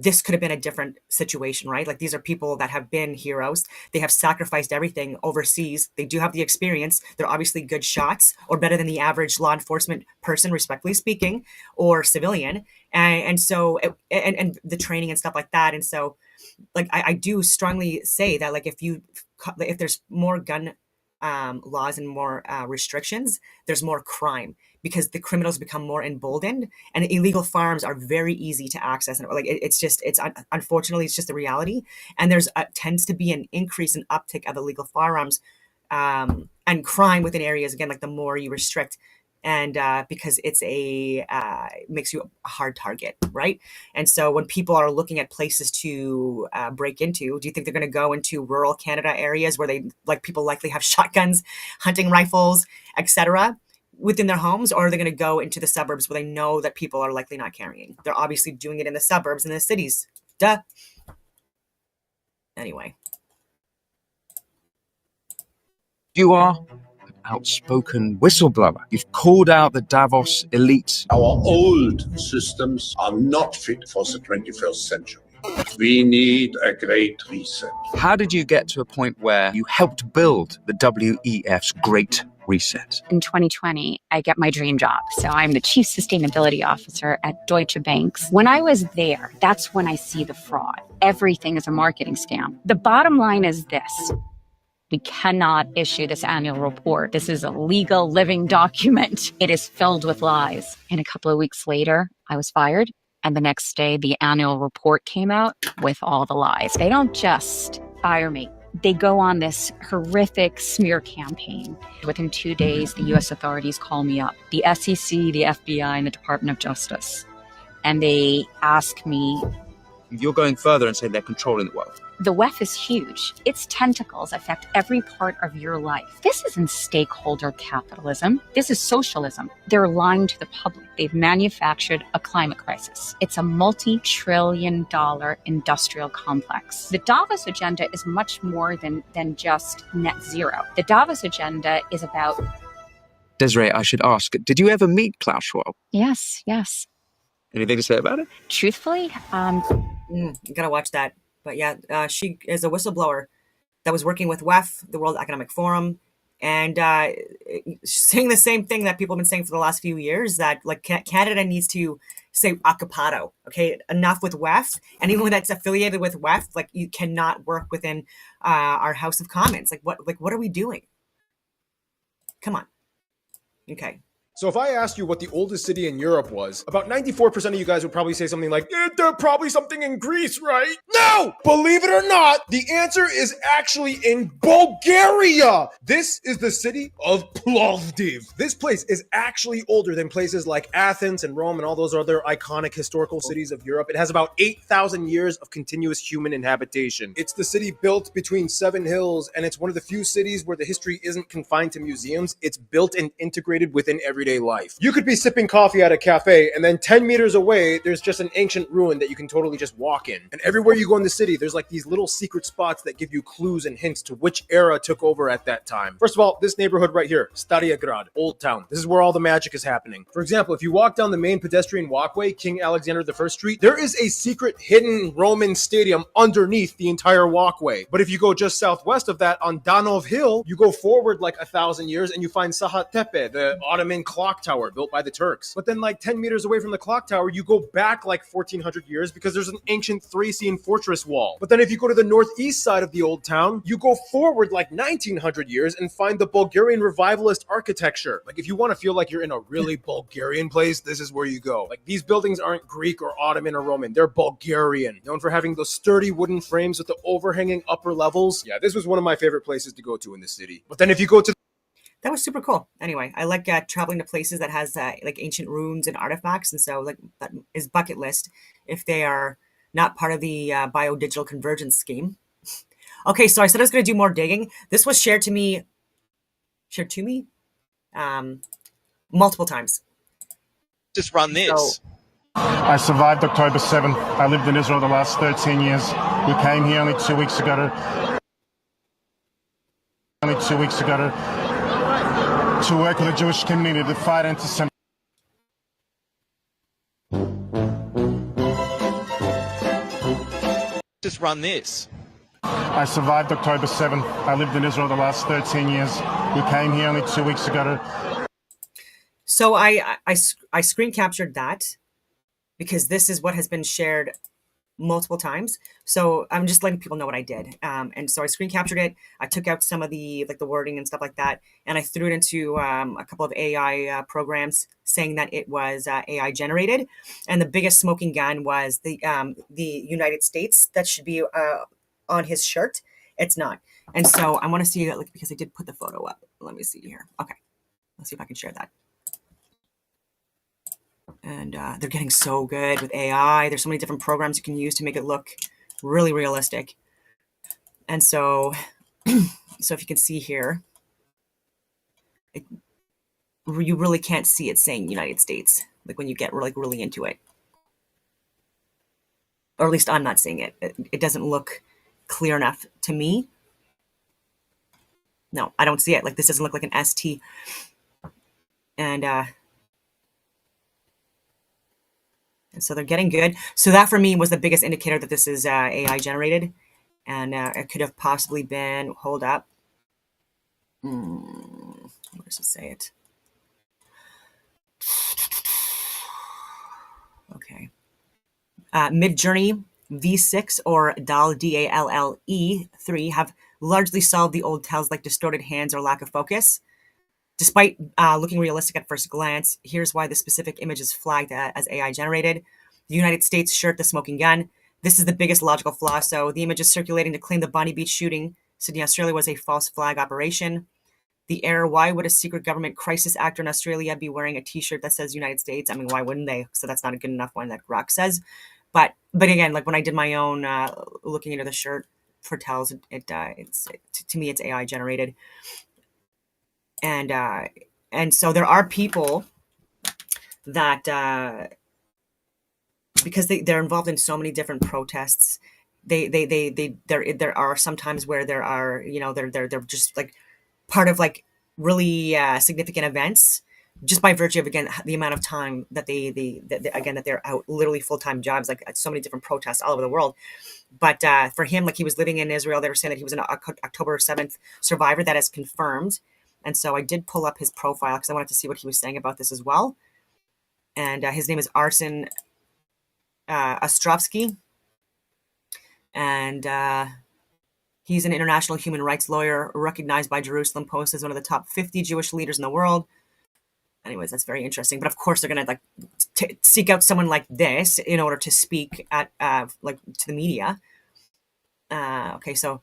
Speaker 1: this could have been a different situation, right? Like these are people that have been heroes. They have sacrificed everything overseas. They do have the experience. They're obviously good shots, or better than the average law enforcement person, respectfully speaking, or civilian. And so, and the training and stuff like that. And so, like, I do strongly say that, like, if there's more gun laws and more restrictions, there's more crime, because the criminals become more emboldened, and illegal firearms are very easy to access. And like unfortunately, it's just the reality. And there's tends to be an increase in uptick of illegal firearms and crime within areas, again, like the more you restrict, and because it's makes you a hard target, right? And so when people are looking at places to break into, do you think they're going to go into rural Canada areas where people likely have shotguns, hunting rifles, etc., within their homes, or are they going to go into the suburbs where they know that people are likely not carrying? They're obviously doing it in the suburbs and the cities. Duh. Anyway.
Speaker 6: You are an outspoken whistleblower. You've called out the Davos elite.
Speaker 7: Our old systems are not fit for the 21st century. We need a great reset.
Speaker 6: How did you get to a point where you helped build the WEF's Great Reset?
Speaker 8: In 2020, I get my dream job. So I'm the Chief Sustainability Officer at Deutsche Bank. When I was there, that's when I see the fraud. Everything is a marketing scam. The bottom line is this. We cannot issue this annual report. This is a legal living document. It is filled with lies. And a couple of weeks later, I was fired. And the next day, the annual report came out with all the lies. They don't just fire me. They go on this horrific smear campaign. Within 2 days, the U.S. authorities call me up, the SEC, the FBI, and the Department of Justice. And they ask me...
Speaker 6: You're going further and saying they're controlling the world.
Speaker 8: The WEF is huge. Its tentacles affect every part of your life. This isn't stakeholder capitalism. This is socialism. They're lying to the public. They've manufactured a climate crisis. It's a multi-trillion-dollar industrial complex. The Davos agenda is much more than just net zero. The Davos agenda is about...
Speaker 6: Desiree, I should ask, did you ever meet Klaus Schwab?
Speaker 8: Yes.
Speaker 6: Anything to say about it?
Speaker 8: Truthfully,
Speaker 1: You gotta watch that. But yeah, she is a whistleblower that was working with WEF, the World Economic Forum, and saying the same thing that people have been saying for the last few years, that like Canada needs to say occupado, okay? Enough with WEF. Anyone that's affiliated with WEF, like, you cannot work within our House of Commons. What are we doing? Come on. Okay.
Speaker 9: So if I asked you what the oldest city in Europe was, about 94% of you guys would probably say something like, there's probably something in Greece, right? No! Believe it or not, the answer is actually in Bulgaria. This is the city of Plovdiv. This place is actually older than places like Athens and Rome and all those other iconic historical cities of Europe. It has about 8,000 years of continuous human inhabitation. It's the city built between 7 hills, and it's one of the few cities where the history isn't confined to museums. It's built and integrated within everyday life. You could be sipping coffee at a cafe, and then 10 meters away, there's just an ancient ruin that you can totally just walk in. And everywhere you go in the city, there's like these little secret spots that give you clues and hints to which era took over at that time. First of all, this neighborhood right here, Staria Grad, Old Town. This is where all the magic is happening. For example, if you walk down the main pedestrian walkway, King Alexander I Street, there is a secret hidden Roman stadium underneath the entire walkway. But if you go just southwest of that on Danov Hill, you go forward like 1,000 years and you find Sahat Tepe, the Ottoman clock tower built by the Turks. But then like 10 meters away from the clock tower, you go back like 1,400 years because there's an ancient Thracian fortress wall. But then if you go to the northeast side of the old town, you go forward like 1,900 years and find the Bulgarian revivalist architecture. Like if you want to feel like you're in a really Bulgarian place, this is where you go. Like these buildings aren't Greek or Ottoman or Roman. They're Bulgarian, known for having those sturdy wooden frames with the overhanging upper levels. Yeah, this was one of my favorite places to go to in the city. But then if you go to
Speaker 1: That was super cool. Anyway, I like traveling to places that has like ancient ruins and artifacts, and so like that is bucket list if they are not part of the biodigital convergence scheme. Okay, so I said I was going to do more digging. This was shared to me multiple times.
Speaker 10: Just run this.
Speaker 1: So,
Speaker 11: I survived October 7th. I lived in Israel the last 13 years. We came here only 2 weeks ago to work with the Jewish community to fight anti-Semitism.
Speaker 10: just run this.
Speaker 11: I survived October 7th. I lived in Israel the last 13 years. We came here only 2 weeks ago
Speaker 1: So I screen captured that because this is what has been shared multiple times. So I'm just letting people know what I did. And so I screen captured it. I took out some of the like the wording and stuff like that, and I threw it into a couple of AI programs, saying that it was AI generated. And the biggest smoking gun was the United States that should be on his shirt. It's not. And so I want to see like because I did put the photo up. Let me see here. Okay, let's see if I can share that. And they're getting so good with AI. There's so many different programs you can use to make it look really realistic. And so, so if you can see here, you really can't see it saying United States, like when you get like really into it. Or at least I'm not seeing it. It doesn't look clear enough to me. No, I don't see it. Like this doesn't look like an ST. And so they're getting good. So that for me was the biggest indicator that this is AI generated. And it could have possibly been, hold up. Where does it say it? Okay. Midjourney V6 or DALL, DALLE 3 have largely solved the old tells like distorted hands or lack of focus. Despite looking realistic at first glance, here's why the specific image is flagged as AI generated. The United States shirt, the smoking gun. This is the biggest logical flaw. So the image is circulating to claim the Bondi Beach shooting, Sydney, Australia, was a false flag operation. The error, why would a secret government crisis actor in Australia be wearing a t-shirt that says United States? I mean, why wouldn't they? So that's not a good enough one that Rock says. But again, like when I did my own looking into the shirt for tells, to me it's AI generated. And so there are people that because they're involved in so many different protests, there are sometimes where there are, you know, they're just like part of like really significant events just by virtue of, again, the amount of time that that they're out, literally full-time jobs, like at so many different protests all over the world. But for him, like he was living in Israel, they were saying that he was an October 7th survivor. That is confirmed. And so I did pull up his profile because I wanted to see what he was saying about this as well. And his name is Arsen Ostrovsky. And he's an international human rights lawyer recognized by Jerusalem Post as one of the top 50 Jewish leaders in the world. Anyways, that's very interesting. But of course, they're going to like seek out someone like this in order to speak at like to the media. Okay, so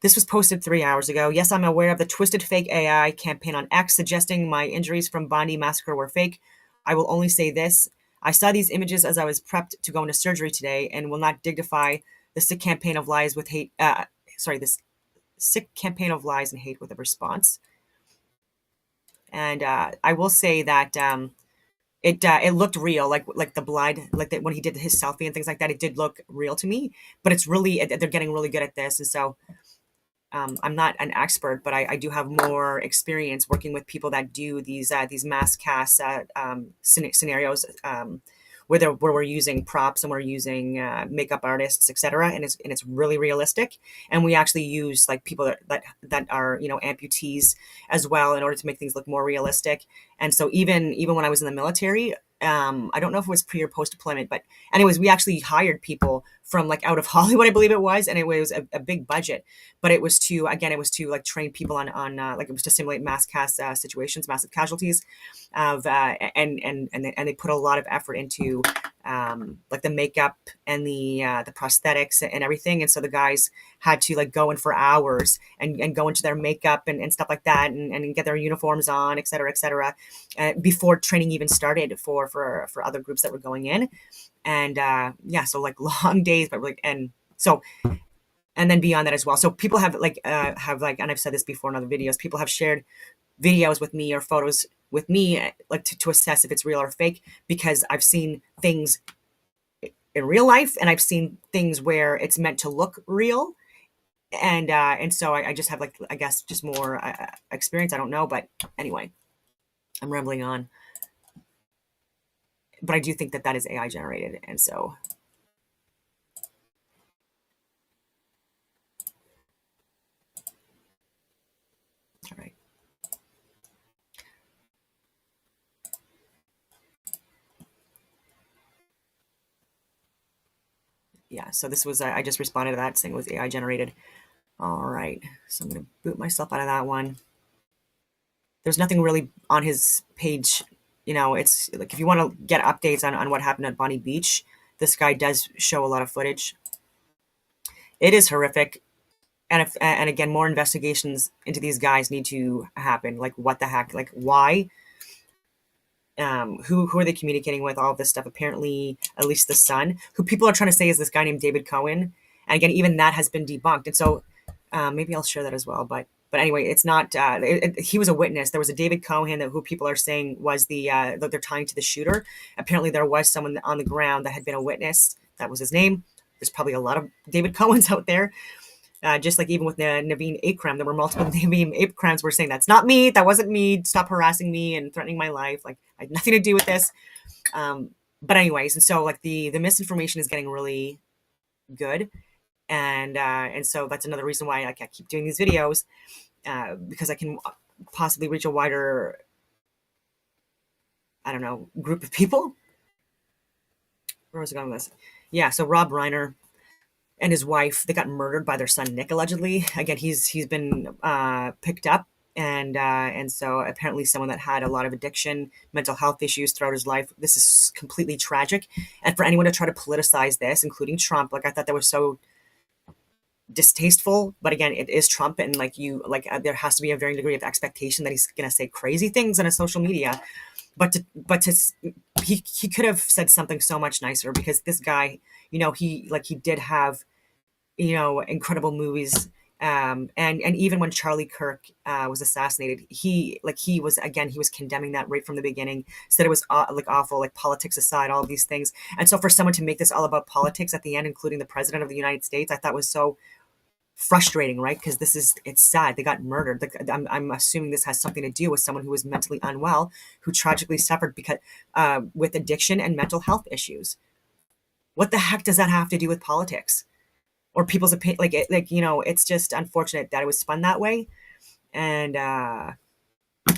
Speaker 1: this was posted 3 hours ago. Yes, I'm aware of the twisted fake AI campaign on X suggesting my injuries from Bondi Massacre were fake. I will only say this. I saw these images as I was prepped to go into surgery today and will not dignify the sick campaign of lies with hate. This sick campaign of lies and hate with a response. And I will say that it looked real, like the blood, like that when he did his selfie and things like that. It did look real to me, but it's really, they're getting really good at this. And so I'm not an expert, but I do have more experience working with people that do these mass cast scenarios where we're using props and we're using makeup artists, etc. And it's really realistic. And we actually use like people that are, you know, amputees as well in order to make things look more realistic. And so even when I was in the military, I don't know if it was pre or post deployment, but anyways, we actually hired people from like out of Hollywood, I believe it was, and it was a big budget, but it was to like train people on like it was to simulate mass cast situations, massive casualties, of and they put a lot of effort into like the makeup and the prosthetics and everything, and so the guys had to like go in for hours and go into their makeup and stuff like that and get their uniforms on, et cetera, before training even started for other groups that were going in. And so like long days, but like, and then beyond that as well. So people have like, and I've said this before in other videos, people have shared videos with me or photos with me, like to assess if it's real or fake, because I've seen things in real life and I've seen things where it's meant to look real. And so I just have like, I guess just more experience. I don't know, but anyway, I'm rambling on. But I do think that is AI generated. And so yeah, so this was, I just responded to that saying it was AI generated. All right, so I'm going to boot myself out of that one. There's nothing really on his page. It's like if you want to get updates on what happened at Bondi Beach, this guy does show a lot of footage. It is horrific. And again, more investigations into these guys need to happen. Like, what the heck? Like, why? Who are they communicating with? All of this stuff. Apparently, at least the son, who people are trying to say is this guy named David Cohen. And again, even that has been debunked. And so maybe I'll share that as well. But anyway, it's not. He was a witness. There was a David Cohen who people are saying was that they're tying to the shooter. Apparently, there was someone on the ground that had been a witness. That was his name. There's probably a lot of David Cohens out there. Just like even with Naveen Akram, there were multiple Naveen Akrams were saying, that's not me, that wasn't me, stop harassing me and threatening my life. Like, I had nothing to do with this. But anyways, and so like the misinformation is getting really good. And so that's another reason why I keep doing these videos, because I can possibly reach a wider, I don't know, group of people. Where was I going with this? Yeah, so Rob Reiner and his wife, they got murdered by their son Nick, allegedly. Again, he's been picked up, and so apparently someone that had a lot of addiction, mental health issues throughout his life. This is completely tragic, and for anyone to try to politicize this, including Trump, like I thought that was so distasteful. But again, it is Trump, and there has to be a varying degree of expectation that he's going to say crazy things on his social media. But he could have said something so much nicer, because this guy, he did have, incredible movies. And even when Charlie Kirk was assassinated, he was condemning that right from the beginning, said it was awful, like politics aside, all of these things. And so for someone to make this all about politics at the end, including the president of the United States, I thought was so frustrating, right? Because it's sad. They got murdered. I'm assuming this has something to do with someone who was mentally unwell, who tragically suffered because with addiction and mental health issues. What the heck does that have to do with politics or people's opinion? It's just unfortunate that it was spun that way, and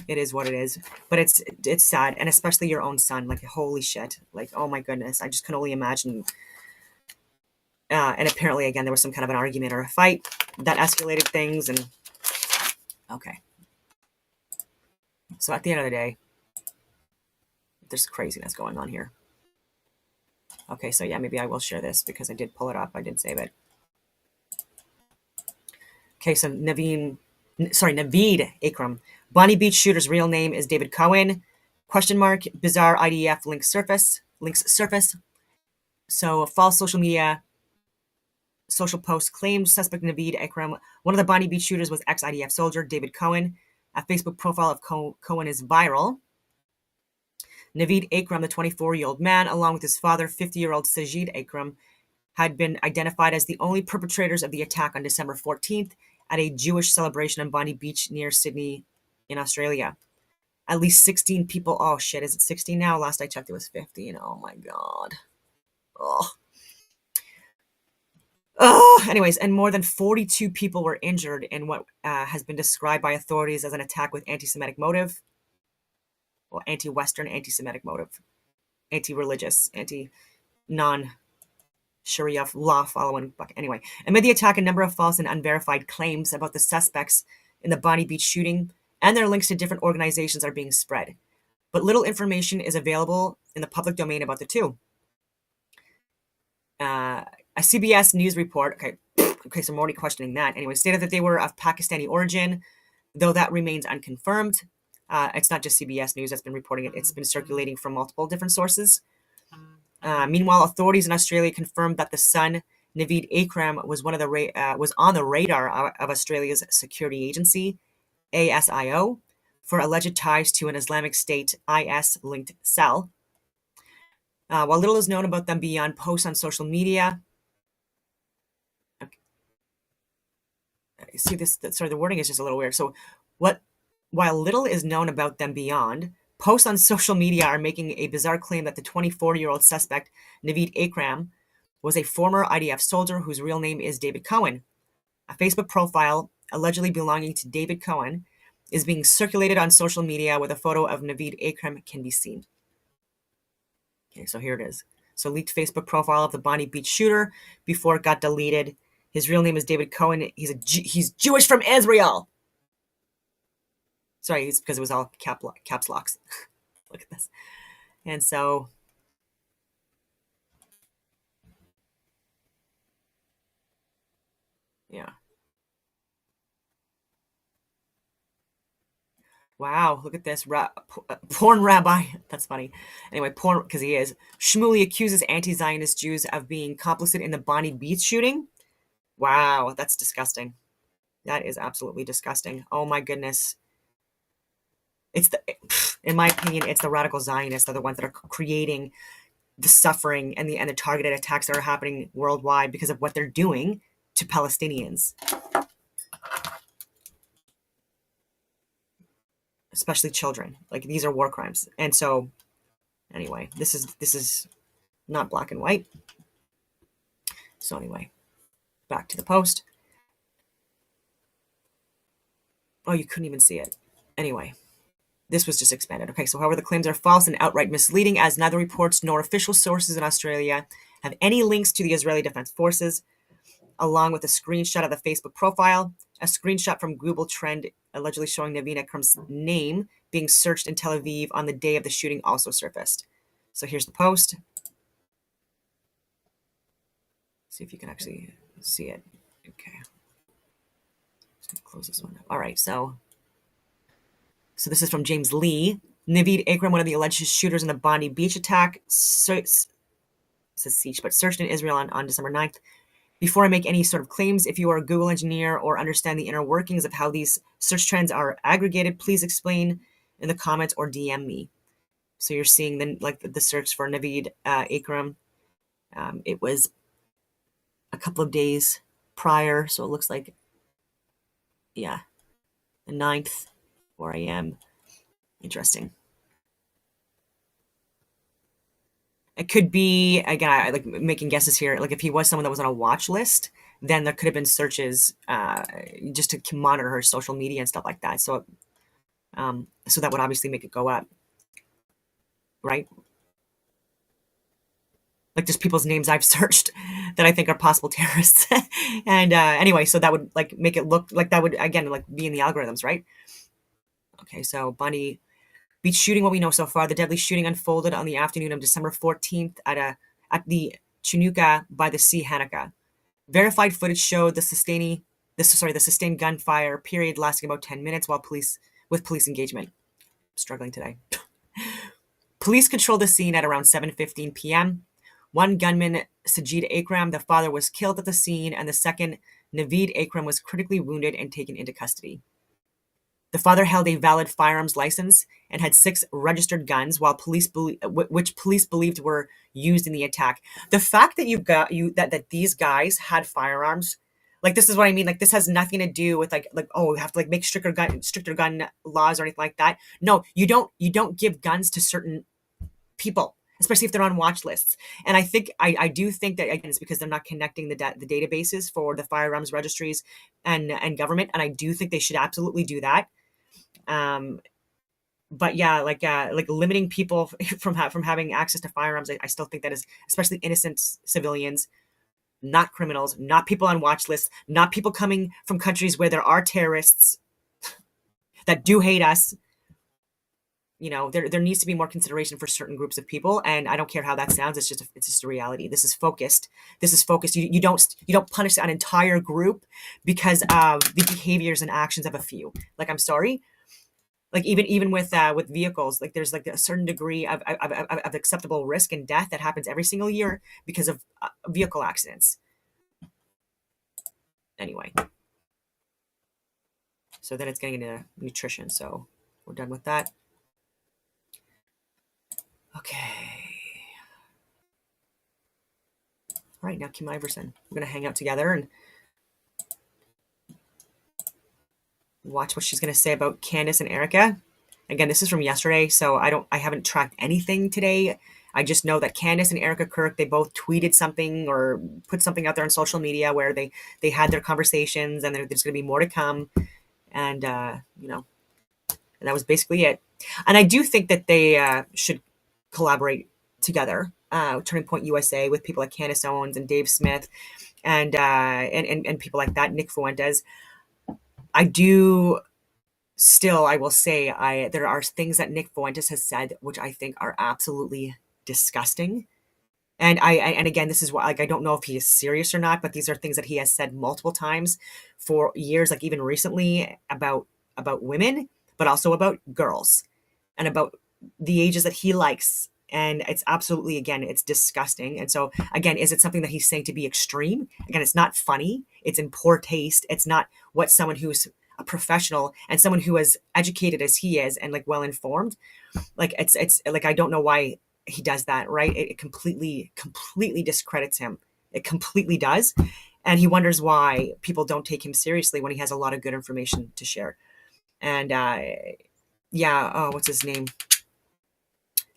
Speaker 1: it is what it is. But it's sad, and especially your own son. Like, holy shit! Like, oh my goodness, I just can only imagine. And apparently, again, there was some kind of an argument or a fight that escalated things. And okay. So at the end of the day, there's craziness going on here. Okay, so yeah, maybe I will share this because I did pull it up. I did save it. Okay, so Naveed Akram. Bondi Beach shooter's real name is David Cohen. ? Bizarre IDF links surface. So a false social post claimed suspect Naveed Akram. One of the Bondi Beach shooters was ex-IDF soldier David Cohen. A Facebook profile of Cohen is viral. Naveed Akram, the 24-year-old man, along with his father, 50-year-old Sajid Akram, had been identified as the only perpetrators of the attack on December 14th at a Jewish celebration on Bondi Beach near Sydney in Australia. At least 16 people. Oh shit, is it 16 now? Last I checked, it was 15. Oh my god. Anyways, and more than 42 people were injured in what has been described by authorities as an attack with anti-Semitic motive. Well, anti-Western, anti-Semitic motive. Anti-religious, non-Sharia law following. Anyway, amid the attack, a number of false and unverified claims about the suspects in the Bondi Beach shooting and their links to different organizations are being spread. But little information is available in the public domain about the two. A CBS News report, okay, so I'm already questioning that. Anyway, stated that they were of Pakistani origin, though that remains unconfirmed. It's not just CBS News that's been reporting it. It's been circulating from multiple different sources. Meanwhile, authorities in Australia confirmed that the son, Naveed Akram, was was on the radar of Australia's security agency, ASIO, for alleged ties to an Islamic State IS-linked cell. While little is known about them beyond posts on social media, see this, sorry, the wording is just a little weird. So while little is known about them beyond, posts on social media are making a bizarre claim that the 24-year-old suspect, Naveed Akram, was a former IDF soldier whose real name is David Cohen. A Facebook profile allegedly belonging to David Cohen is being circulated on social media, with a photo of Naveed Akram can be seen. Okay, so here it is. So leaked Facebook profile of the Bondi Beach shooter before it got deleted. His real name is David Cohen. He's Jewish from Israel. Sorry, it's because it was all caps locks. Look at this. And so, yeah. Wow, look at this. Porn rabbi. That's funny. Anyway, porn, because he is. Shmuley accuses anti-Zionist Jews of being complicit in the Bondi Beach shooting. Wow, that's disgusting. That is absolutely disgusting. Oh my goodness. In my opinion, it's the radical Zionists. They're the ones that are creating the suffering and the targeted attacks that are happening worldwide because of what they're doing to Palestinians. Especially children. Like, these are war crimes. And so, anyway, this is not black and white. So anyway, back to the post. Oh, you couldn't even see it. Anyway, this was just expanded. Okay, so however, the claims are false and outright misleading, as neither reports nor official sources in Australia have any links to the Israeli Defense Forces, along with a screenshot of the Facebook profile, a screenshot from Google Trend allegedly showing Naveen Akram's name being searched in Tel Aviv on the day of the shooting also surfaced. So here's the post. See if you can actually see it. Okay. Just gonna close this one up. All right, so this is from James Lee. Naveed Akram, one of the alleged shooters in the Bondi Beach attack, searched in Israel on December 9th. Before I make any sort of claims, if you are a Google engineer or understand the inner workings of how these search trends are aggregated, please explain in the comments or DM me. So you're seeing the search for Naveed Akram. It was a couple of days prior, so it looks like, yeah, the 9th, 4 a.m. Interesting. It could be, again, I like making guesses here. Like, if he was someone that was on a watch list, then there could have been searches just to monitor her social media and stuff like that. So, so that would obviously make it go up, right? Like, just people's names I've searched that I think are possible terrorists. And anyway, so that would like make it look like that would, again, like be in the algorithms, right? Okay, so Bondi Beach shooting, what we know so far, the deadly shooting unfolded on the afternoon of December 14th at the Chinooka by the Sea Hanukkah. Verified footage showed the sustained gunfire period lasting about 10 minutes with police engagement. I'm struggling today. Police controlled the scene at around 7:15 p.m. One gunman, Sajid Akram, the father, was killed at the scene, and the second, Naveed Akram, was critically wounded and taken into custody. The father held a valid firearms license and had 6 registered guns, which police believed were used in the attack. The fact that these guys had firearms, like, this is what I mean. Like, this has nothing to do with like oh, we have to like make stricter gun laws or anything like that. No, you don't give guns to certain people, especially if they're on watch lists. And I do think that, again, it's because they're not connecting the databases for the firearms registries and government. And I do think they should absolutely do that. But yeah, like limiting people from having access to firearms, I still think that is, especially innocent civilians, not criminals, not people on watch lists, not people coming from countries where there are terrorists that do hate us. You know, there needs to be more consideration for certain groups of people, and I don't care how that sounds. It's just a reality. This is focused. You don't punish an entire group because of the behaviors and actions of a few. Like, I'm sorry. Like, even with vehicles, like, there's like a certain degree of acceptable risk and death that happens every single year because of vehicle accidents. Anyway, so then it's getting into nutrition. So we're done with that. Okay. All right, now Kim Iverson. We're going to hang out together and watch what she's going to say about Candace and Erika. Again, this is from yesterday, so I haven't tracked anything today. I just know that Candace and Erika Kirk, they both tweeted something or put something out there on social media where they had their conversations, and there's going to be more to come. And, you know, that was basically it. And I do think that they should collaborate together. Turning Point USA with people like Candace Owens and Dave Smith and people like that, Nick Fuentes. I do still, I will say, there are things that Nick Fuentes has said which I think are absolutely disgusting. And and again, this is what, like, I don't know if he is serious or not, but these are things that he has said multiple times for years, like even recently about women, but also about girls and about the ages that he likes. And it's absolutely, again, it's disgusting. And so again, is it something that he's saying to be extreme? Again, it's not funny. It's in poor taste. It's not what someone who's a professional and someone who is educated as he is and like well informed, like it's like, I don't know why he does that, right? It completely discredits him. It completely does. And he wonders why people don't take him seriously when he has a lot of good information to share. And yeah, oh, what's his name?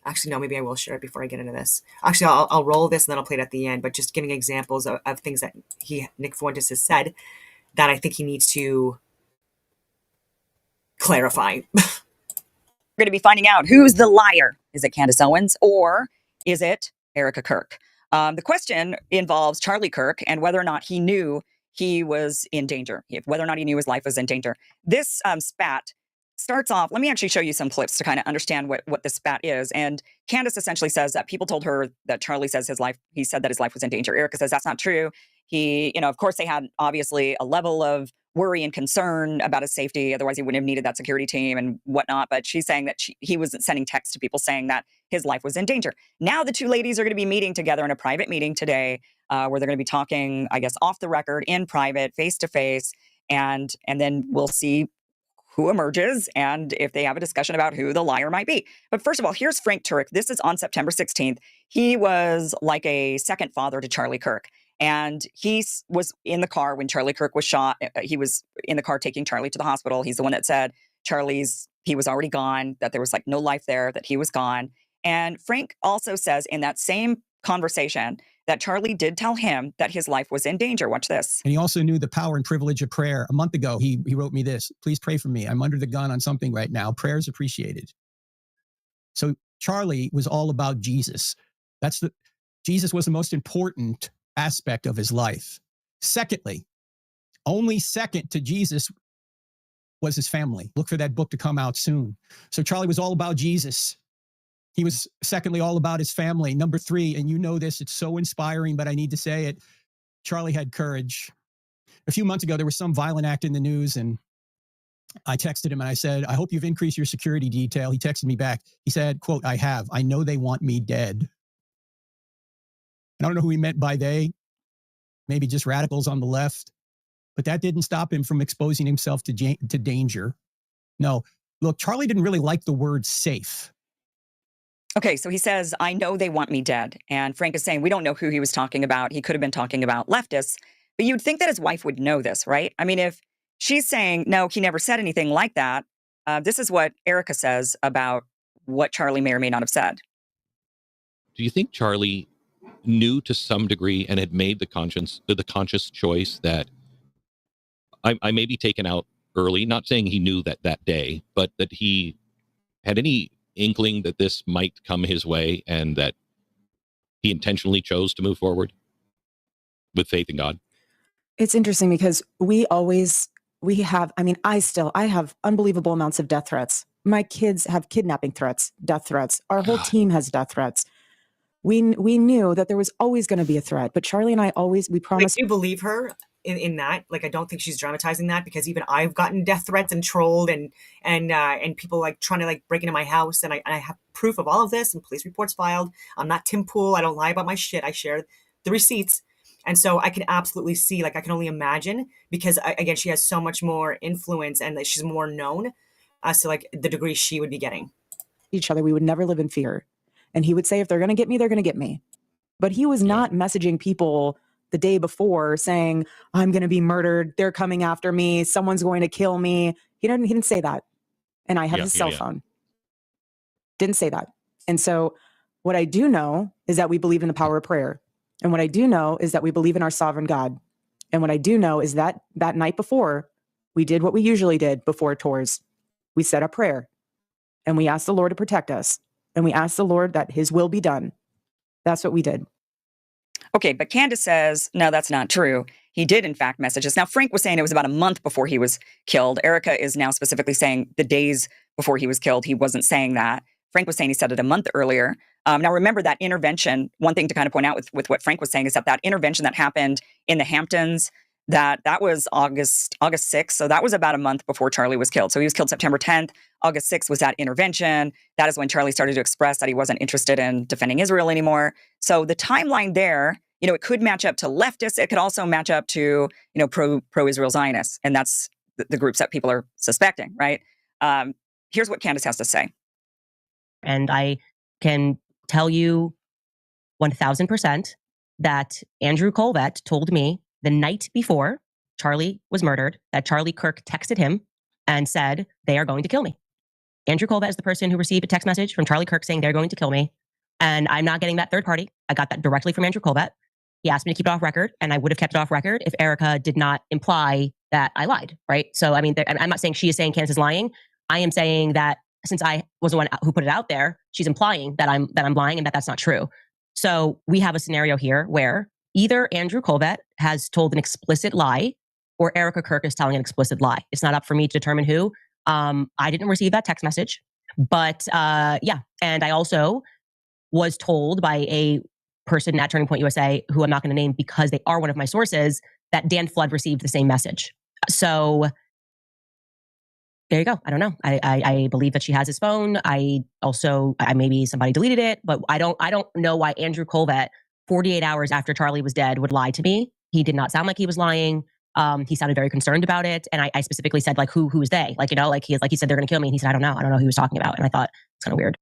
Speaker 1: Actually, no, maybe I will share it before I get into this. Actually, I'll roll this and then I'll play it at the end, but just giving examples of things that Nick Fuentes has said that I think he needs to clarify.
Speaker 12: We're going to be finding out who's the liar. Is it Candace Owens or is it Erika Kirk? The question involves Charlie Kirk and whether or not he knew he was in danger, whether or not he knew his life was in danger. This spat starts off, let me actually show you some clips to kind of understand what this spat is. And Candace essentially says that people told her that Charlie says he said that his life was in danger. Erika says that's not true. He, of course they had obviously a level of worry and concern about his safety. Otherwise he wouldn't have needed that security team and whatnot. But she's saying that he was sending texts to people saying that his life was in danger. Now the two ladies are going to be meeting together in a private meeting today where they're going to be talking, I guess, off the record, in private, face to face. And then we'll see who emerges and if they have a discussion about who the liar might be. But first of all, here's Frank Turek. This is on September 16th. He was like a second father to Charlie Kirk. And he was in the car when Charlie Kirk was shot. He was in the car taking Charlie to the hospital. He's the one that said he was already gone, that there was like no life there, that he was gone. And Frank also says in that same conversation that Charlie did tell him that his life was in danger. Watch this.
Speaker 13: And he also knew the power and privilege of prayer. A month ago, he wrote me this: please pray for me. I'm under the gun on something right now. Prayer is appreciated. So Charlie was all about Jesus. Jesus was the most important aspect of his life. Secondly, only second to Jesus was his family. Look for that book to come out soon. So Charlie was all about Jesus. He was secondly all about his family. Number three, and you know this, it's so inspiring, but I need to say it, Charlie had courage. A few months ago, there was some violent act in the news, and I texted him and I said, I hope you've increased your security detail. He texted me back. He said, quote, I have. I know they want me dead. I don't know who he meant by they, maybe just radicals on the left, but that didn't stop him from exposing himself to danger. No, look, Charlie didn't really like the word safe.
Speaker 12: Okay, so he says, I know they want me dead. And Frank is saying, we don't know who he was talking about. He could have been talking about leftists, but you'd think that his wife would know this, right? I mean, if she's saying, no, he never said anything like that, this is what Erika says about what Charlie may or may not have said.
Speaker 14: Do you think Charlie knew to some degree and had made the conscious choice that I may be taken out early, not saying he knew that day, but that he had any inkling that this might come his way and that he intentionally chose to move forward with faith in God?
Speaker 15: It's interesting because I have unbelievable amounts of death threats. My kids have kidnapping threats, death threats. Our whole team has death threats. We knew that there was always going to be a threat, but Charlie and I we promised.
Speaker 1: I do believe her in that. Like, I don't think she's dramatizing that, because even I've gotten death threats and trolled and people like trying to like break into my house, and I have proof of all of this and police reports filed. I'm not Tim Pool. I don't lie about my shit. I share the receipts. And so I can absolutely see, like, I can only imagine, because again, she has so much more influence and that she's more known as to like the degree she would be getting.
Speaker 15: Each other, we would never live in fear. And he would say, if they're going to get me, they're going to get me. But he was not messaging people the day before saying, I'm going to be murdered. They're coming after me. Someone's going to kill me. He didn't say that. And I have his cell phone. Didn't say that. And so what I do know is that we believe in the power of prayer. And what I do know is that we believe in our sovereign God. And what I do know is that that night before, we did what we usually did before tours. We said a prayer and we asked the Lord to protect us. And we asked the Lord that his will be done. That's what we did.
Speaker 12: Okay, but Candace says, no, that's not true. He did, in fact, message us. Now, Frank was saying it was about a month before he was killed. Erika is now specifically saying the days before he was killed. He wasn't saying that. Frank was saying he said it a month earlier. Now, remember that intervention. One thing to kind of point out with what Frank was saying is that intervention that happened in the Hamptons, that was August 6th. So that was about a month before Charlie was killed. So he was killed September 10th. August 6th was that intervention. That is when Charlie started to express that he wasn't interested in defending Israel anymore. So the timeline there, it could match up to leftists. It could also match up to, pro-Israel Zionists. And that's the groups that people are suspecting, right? Here's what Candace has to say.
Speaker 16: And I can tell you 1000% that Andrew Colvett told me the night before Charlie was murdered that Charlie Kirk texted him and said, they are going to kill me. Andrew Colvett is the person who received a text message from Charlie Kirk saying they're going to kill me. And I'm not getting that third party. I got that directly from Andrew Colvett. He asked me to keep it off record, and I would have kept it off record if Erika did not imply that I lied, right? So, I mean, I'm not saying she is saying Candace is lying. I am saying that since I was the one who put it out there, she's implying that I'm lying and that that's not true. So we have a scenario here where either Andrew Colvett has told an explicit lie or Erika Kirk is telling an explicit lie. It's not up for me to determine who. I didn't receive that text message, but yeah. And I also was told by a person at Turning Point USA, who I'm not going to name because they are one of my sources, that Dan Flood received the same message. So there you go. I don't know. I believe that she has his phone. I maybe somebody deleted it, but I don't know why Andrew Colvett, 48 hours after Charlie was dead, would lie to me. He did not sound like he was lying. He sounded very concerned about it. And I specifically said, like, who's they? Like, he said, they're going to kill me. And he said, I don't know who he was talking about. And I thought it's kind of weird.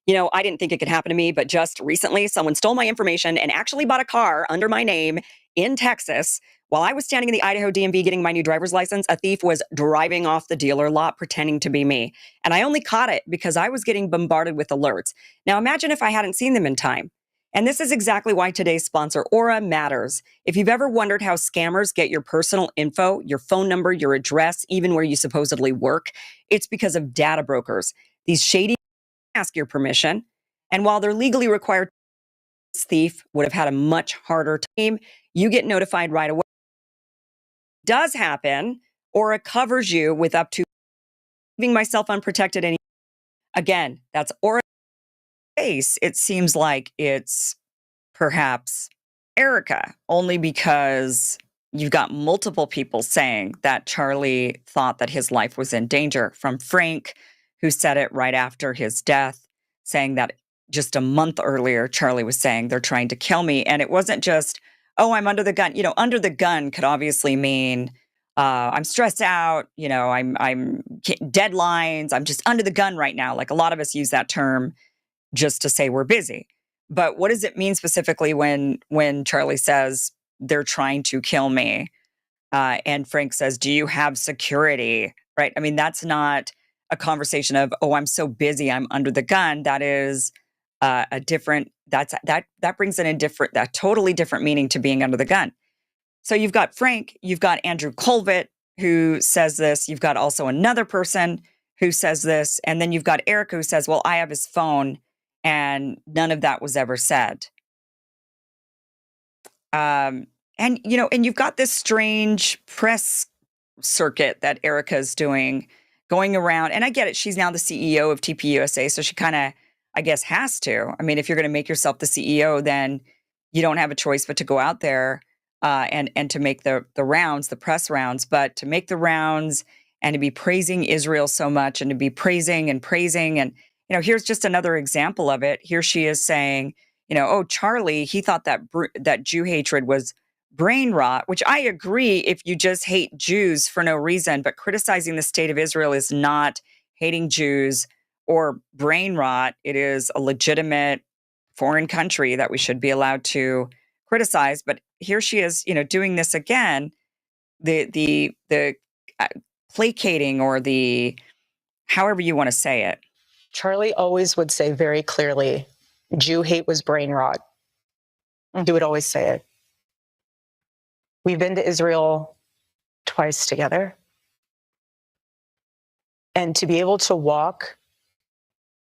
Speaker 12: I didn't think it could happen to me, but just recently someone stole my information and actually bought a car under my name in Texas. While I was standing in the Idaho DMV getting my new driver's license, a thief was driving off the dealer lot pretending to be me. And I only caught it because I was getting bombarded with alerts. Now imagine if I hadn't seen them in time. And this is exactly why today's sponsor, Aura, matters. If you've ever wondered how scammers get your personal info, your phone number, your address, even where you supposedly work, it's because of data brokers. These shady ask your permission. And while they're legally required, this thief would have had a much harder time. You get notified right away. Does happen, or it covers you with up to leaving myself unprotected. And again, that's Aura case. It seems like it's perhaps Erika, only because you've got multiple people saying that Charlie thought that his life was in danger, from Frank, who said it right after his death, saying that just a month earlier, Charlie was saying they're trying to kill me. And it wasn't just, oh, I'm under the gun. Under the gun could obviously mean I'm stressed out. I'm deadlines. I'm just under the gun right now. Like a lot of us use that term just to say we're busy. But what does it mean specifically when Charlie says they're trying to kill me? And Frank says, do you have security? Right? I mean, that's not a conversation of, oh, I'm so busy, I'm under the gun. That is a different, that brings in that totally different meaning to being under the gun. So you've got Frank, you've got Andrew Colvett who says this. You've got also another person who says this. And then you've got Erika who says, well, I have his phone. And none of that was ever said. And you've got this strange press circuit that Erika's doing, going around. And I get it. She's now the CEO of TPUSA. So she kind of, I guess, has to. I mean, if you're going to make yourself the CEO, then you don't have a choice but to go out there and to make the rounds, the press rounds. But to make the rounds and to be praising Israel so much and to be praising. And here's just another example of it. Here she is saying, oh, Charlie, he thought that Jew hatred was brain rot, which I agree if you just hate Jews for no reason, but criticizing the state of Israel is not hating Jews or brain rot. It is a legitimate foreign country that we should be allowed to criticize. But here she is, doing this again, the placating or the however you want to say it.
Speaker 17: Charlie always would say very clearly, Jew hate was brain rot. He would always say it. We've been to Israel twice together. And to be able to walk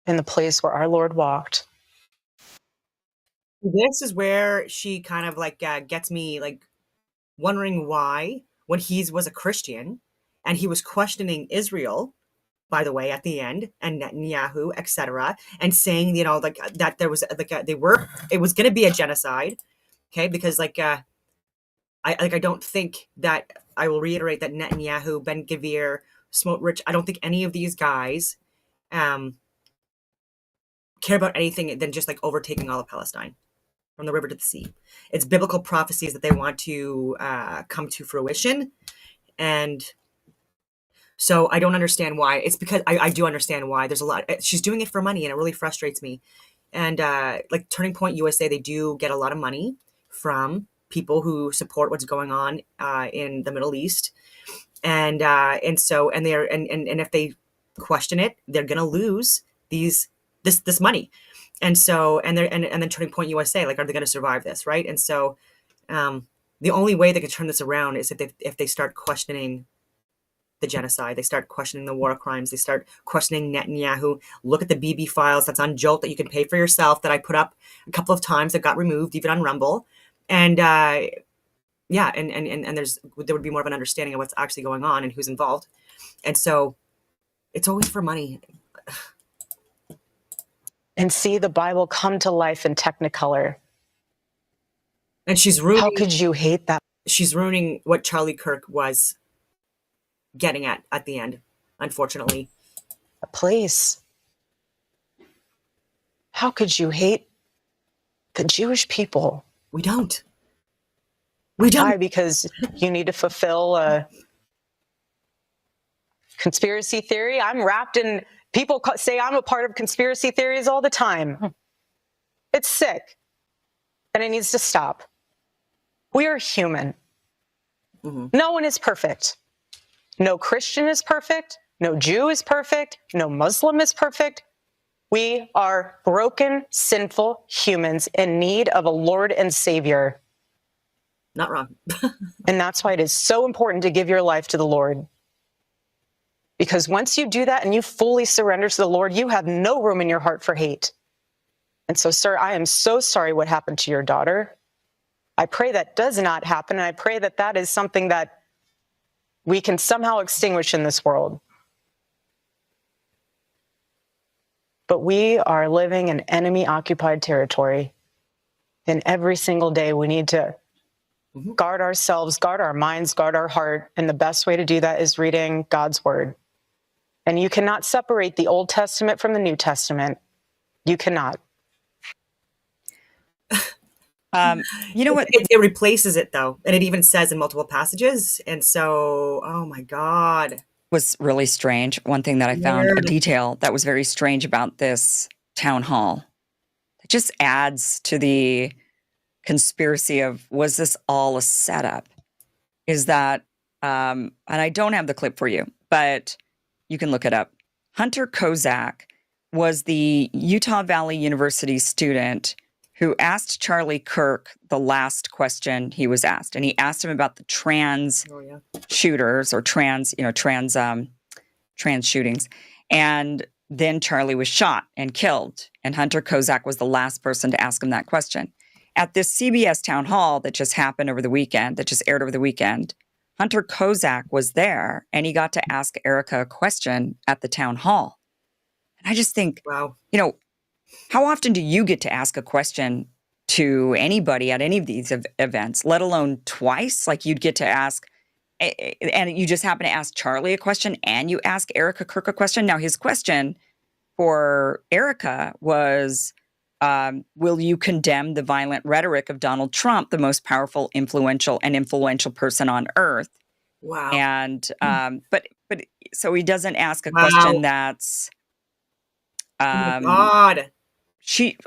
Speaker 17: in the place where our Lord walked,
Speaker 1: This is where she kind of like gets me like wondering why, when he was a Christian and he was questioning Israel, by the way, at the end, and Netanyahu, etc., and saying, you know, like that there was like it was going to be a genocide, okay? Because like I don't think that, I will reiterate that Netanyahu, Ben Gvir, Smotrich, I don't think any of these guys care about anything than just like overtaking all of Palestine from the river to the sea. It's biblical prophecies that they want to come to fruition. And so I don't understand why. It's because I do understand why. There's a lot. She's doing it for money, and it really frustrates me. And like Turning Point USA, they do get a lot of money from people who support what's going on in the Middle East. And they're and if they question it, they're gonna lose this money. And so and then Turning Point USA, like, are they gonna survive this, right? And so the only way they can turn this around is if they start questioning the genocide, they start questioning the war crimes, they start questioning Netanyahu. Look at the BB files that's on Jolt that you can pay for yourself, that I put up a couple of times, that got removed even on Rumble. And yeah, and there would be more of an understanding of what's actually going on and who's involved. And so it's always for money.
Speaker 17: And see the Bible come to life in Technicolor.
Speaker 1: And she's ruining.
Speaker 17: How could you hate that?
Speaker 1: She's ruining what Charlie Kirk was getting at the end, unfortunately.
Speaker 17: A place. How could you hate the Jewish people?
Speaker 1: We don't. We don't.
Speaker 17: Why? Because you need to fulfill a conspiracy theory? I'm wrapped in, people say I'm a part of conspiracy theories all the time. It's sick. And it needs to stop. We are human. No one is perfect. No Christian is perfect. No Jew is perfect. No Muslim is perfect. We are broken, sinful humans in need of a Lord and Savior.
Speaker 1: Not wrong.
Speaker 17: And that's why it is so important to give your life to the Lord. Because once you do that and you fully surrender to the Lord, you have no room in your heart for hate. And so, sir, I am so sorry what happened to your daughter. I pray that does not happen, and I pray that that is something that we can somehow extinguish in this world. But we are living in enemy-occupied territory. And every single day we need to guard ourselves, guard our minds, guard our heart. And the best way to do that is reading God's word. And you cannot separate the Old Testament from the New Testament. You cannot.
Speaker 12: You know what?
Speaker 1: It replaces it, though. And it even says in multiple passages. And so, oh my God.
Speaker 12: Was really strange. One thing that I found, a detail that was very strange about this town hall. It just adds to the conspiracy of, was this all a setup? Is that, and I don't have the clip for you, but you can look it up. Hunter Kozak was the Utah Valley University student who asked Charlie Kirk the last question he was asked. And he asked him about the trans shooters or trans shootings. And then Charlie was shot and killed. And Hunter Kozak was the last person to ask him that question. At this CBS town hall that just happened over the weekend, that just aired over the weekend, Hunter Kozak was there and he got to ask Erika a question at the town hall. And I just think,
Speaker 1: wow,
Speaker 12: you know, how often do you get to ask a question to anybody at any of these events, let alone twice? Like, you'd get to ask, and you just happen to ask Charlie a question and you ask Erika Kirk a question. Now, his question for Erika was, will you condemn the violent rhetoric of Donald Trump, the most powerful, influential person on earth?
Speaker 1: Wow.
Speaker 12: And, but so he doesn't ask a question that's,
Speaker 1: oh my God.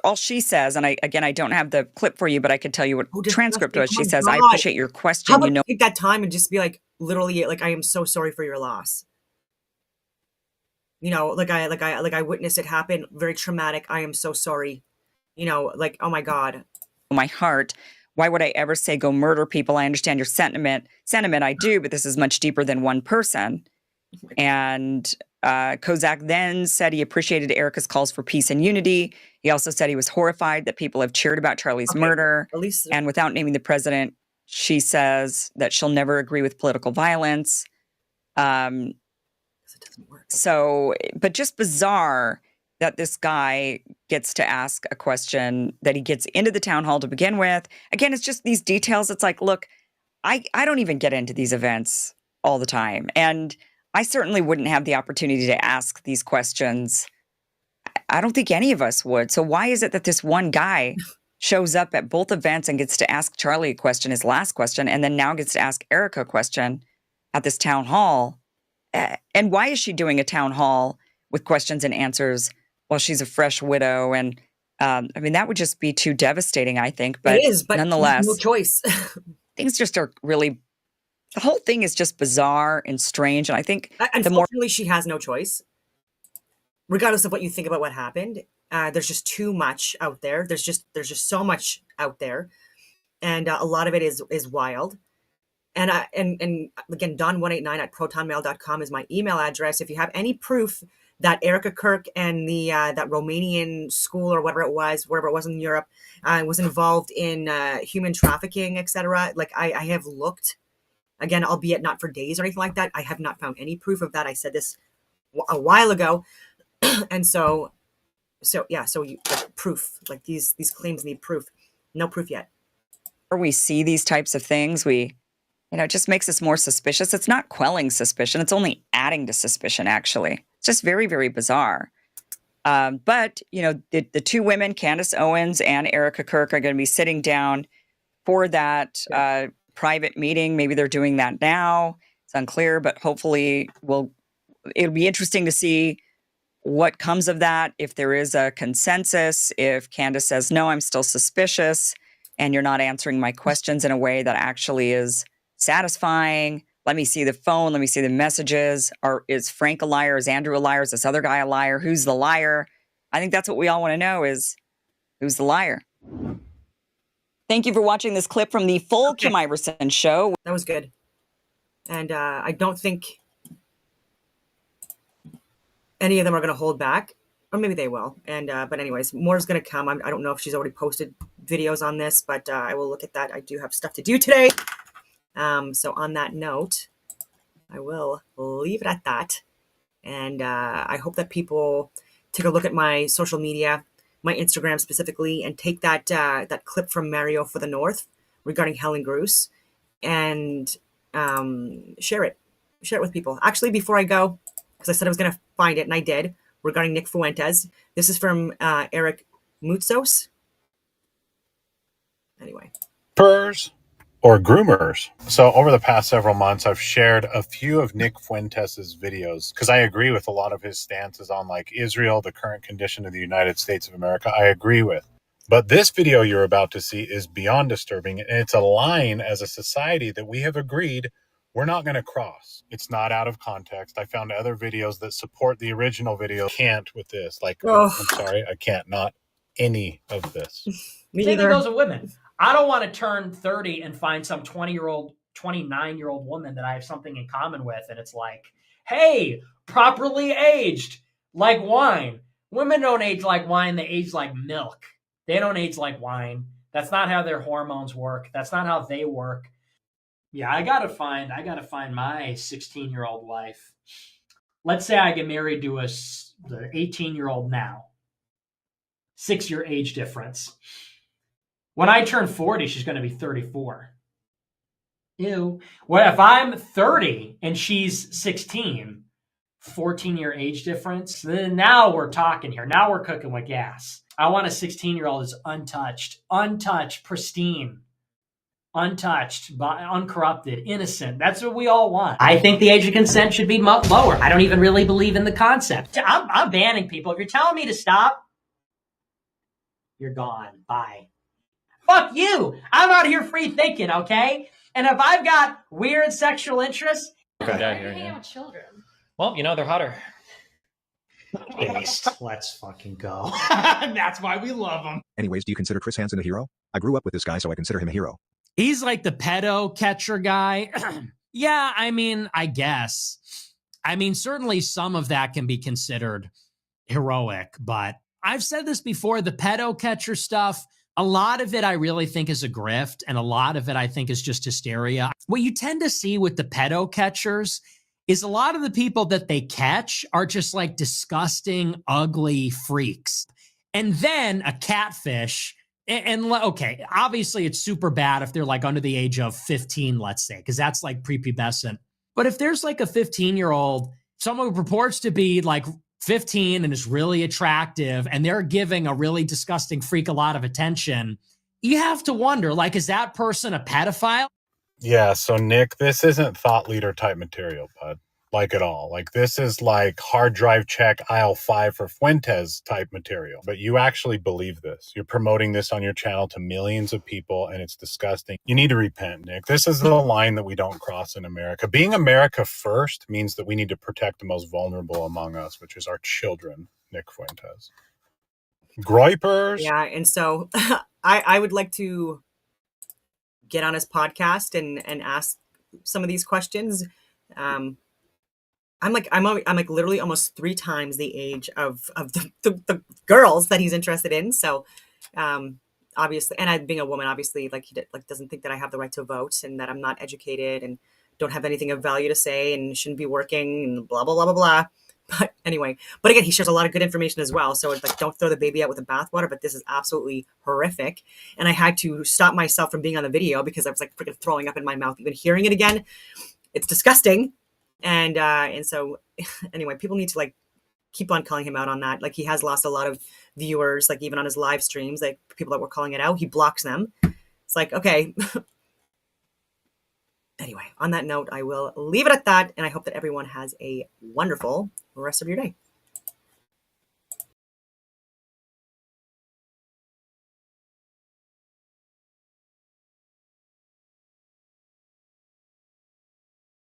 Speaker 12: All she says, and I don't have the clip for you, but I could tell you what transcript was. She says,
Speaker 1: God.
Speaker 12: I appreciate your question.
Speaker 1: How about take that time and just be like, literally, like, I am so sorry for your loss. You know, like I witnessed it happen, very traumatic. I am so sorry. You know, like, oh my God.
Speaker 12: My heart. Why would I ever say go murder people? I understand your sentiment. I do, but this is much deeper than one person. And Kozak then said he appreciated Erika's calls for peace and unity. He also said he was horrified that people have cheered about Charlie's murder.
Speaker 1: At least,
Speaker 12: and without naming the president, she says that she'll never agree with political violence. So, but just bizarre that this guy gets to ask a question that he gets into the town hall to begin with. Again, it's just these details. It's like, look, I don't even get into these events all the time. And I certainly wouldn't have the opportunity to ask these questions. I don't think any of us would. So why is it that this one guy shows up at both events and gets to ask Charlie a question, his last question, and then now gets to ask Erika a question at this town hall? And why is she doing a town hall with questions and answers while she's a fresh widow? And I mean, that would just be too devastating, I think. But
Speaker 1: it is, but
Speaker 12: nonetheless,
Speaker 1: no choice.
Speaker 12: things just are really, the whole thing is just bizarre and strange. And I think
Speaker 1: unfortunately, she has no choice. Regardless of what you think about what happened, there's just too much out there. There's just so much out there, and a lot of it is wild. And again, don189@protonmail.com is my email address. If you have any proof that Erika Kirk and the that Romanian school or whatever it was in Europe, was involved in human trafficking, etc. Like I have looked, again, albeit not for days or anything like that. I have not found any proof of that. I said this a while ago, and so proof. Like these claims need proof. No proof yet.
Speaker 12: Or we see these types of things, it just makes us more suspicious. It's not quelling suspicion. It's only adding to suspicion, actually. It's just very, very bizarre. But, the two women, Candace Owens and Erika Kirk, are going to be sitting down for that private meeting. Maybe they're doing that now. It's unclear, but hopefully it'll be interesting to see what comes of that, if there is a consensus, if Candace says, no, I'm still suspicious, and you're not answering my questions in a way that actually is satisfying. Let me see the phone. Let me see the messages. Is Frank a liar? Is Andrew a liar? Is this other guy a liar? Who's the liar? I think that's what we all want to know, is who's the liar. Thank you for watching this clip from the full Kim Iverson show.
Speaker 1: That was good. And I don't think any of them are going to hold back, or maybe they will. And but anyways, more is going to come. I don't know if she's already posted videos on this, but I will look at that. I do have stuff to do today. So on that note, I will leave it at that. And I hope that people take a look at my social media, my Instagram specifically, and take that clip from Mario for the North regarding Helen Gruce, and share it with people. Actually, before I go, because I said I was going to find it, and I did, regarding Nick Fuentes. This is from Eric Moutsos. Anyway.
Speaker 18: Purrs or groomers. So over the past several months, I've shared a few of Nick Fuentes' videos because I agree with a lot of his stances on like Israel, the current condition of the United States of America. I agree with. But this video you're about to see is beyond disturbing, and it's a line as a society that we have agreed we're not going to cross. It's not out of context. I found other videos that support the original video. Can't with this. Like, I'm sorry, I can't. Not any of this.
Speaker 19: Same thing goes with women. I don't want to turn 30 and find some 20-year-old, 29-year-old woman that I have something in common with. And it's like, hey, properly aged like wine. Women don't age like wine. They age like milk. They don't age like wine. That's not how their hormones work. That's not how they work. Yeah, I gotta find my 16-year-old wife. Let's say I get married to the 18-year-old now. 6-year age difference. When I turn 40, she's going to be 34. Ew. What if I'm 30 and she's 16? 14-year age difference. Then now we're talking here. Now we're cooking with gas. I want a 16-year-old that's untouched, pristine. Untouched, uncorrupted, innocent. That's what we all want. I think the age of consent should be much lower. I don't even really believe in the concept. I'm banning people. If you're telling me to stop, you're gone. Bye. Fuck you. I'm out here free thinking, okay? And if I've got weird sexual interests,
Speaker 20: children.
Speaker 19: Well, they're hotter. Based. Let's fucking go. That's why we love them.
Speaker 21: Anyways, do you consider Chris Hansen a hero? I grew up with this guy, so I consider him a hero.
Speaker 19: He's like the pedo catcher guy. Yeah, I mean, I guess. I mean, certainly some of that can be considered heroic, but I've said this before, the pedo catcher stuff, a lot of it I really think is a grift, and a lot of it I think is just hysteria. What you tend to see with the pedo catchers is a lot of the people that they catch are just like disgusting, ugly freaks. And then a catfish, and okay, obviously it's super bad if they're like under the age of 15, let's say, because that's like prepubescent. But if there's like a 15-year-old, someone who purports to be like 15 and is really attractive, and they're giving a really disgusting freak a lot of attention, you have to wonder, like, is that person a pedophile?
Speaker 18: Yeah, so Nick, this isn't thought leader type material, bud. Like at all. Like this is like hard drive check aisle 5 for Fuentes type material. But you actually believe this. You're promoting this on your channel to millions of people, and it's disgusting. You need to repent, Nick. This is the line that we don't cross in America. Being America first means that we need to protect the most vulnerable among us, which is our children, Nick Fuentes. Groypers.
Speaker 1: Yeah, and so I would like to get on his podcast and ask some of these questions. I'm like literally almost 3 times the age of the girls that he's interested in. So obviously, and I, being a woman, obviously, like doesn't think that I have the right to vote, and that I'm not educated and don't have anything of value to say and shouldn't be working and blah blah blah blah blah. But anyway, but again, he shares a lot of good information as well. So it's like, don't throw the baby out with the bathwater. But this is absolutely horrific, and I had to stop myself from being on the video because I was like freaking throwing up in my mouth even hearing it again. It's disgusting. And so anyway, people need to like keep on calling him out on that. Like he has lost a lot of viewers, like even on his live streams, like people that were calling it out, he blocks them. It's like, okay. Anyway, on that note, I will leave it at that. And I hope that everyone has a wonderful rest of your day.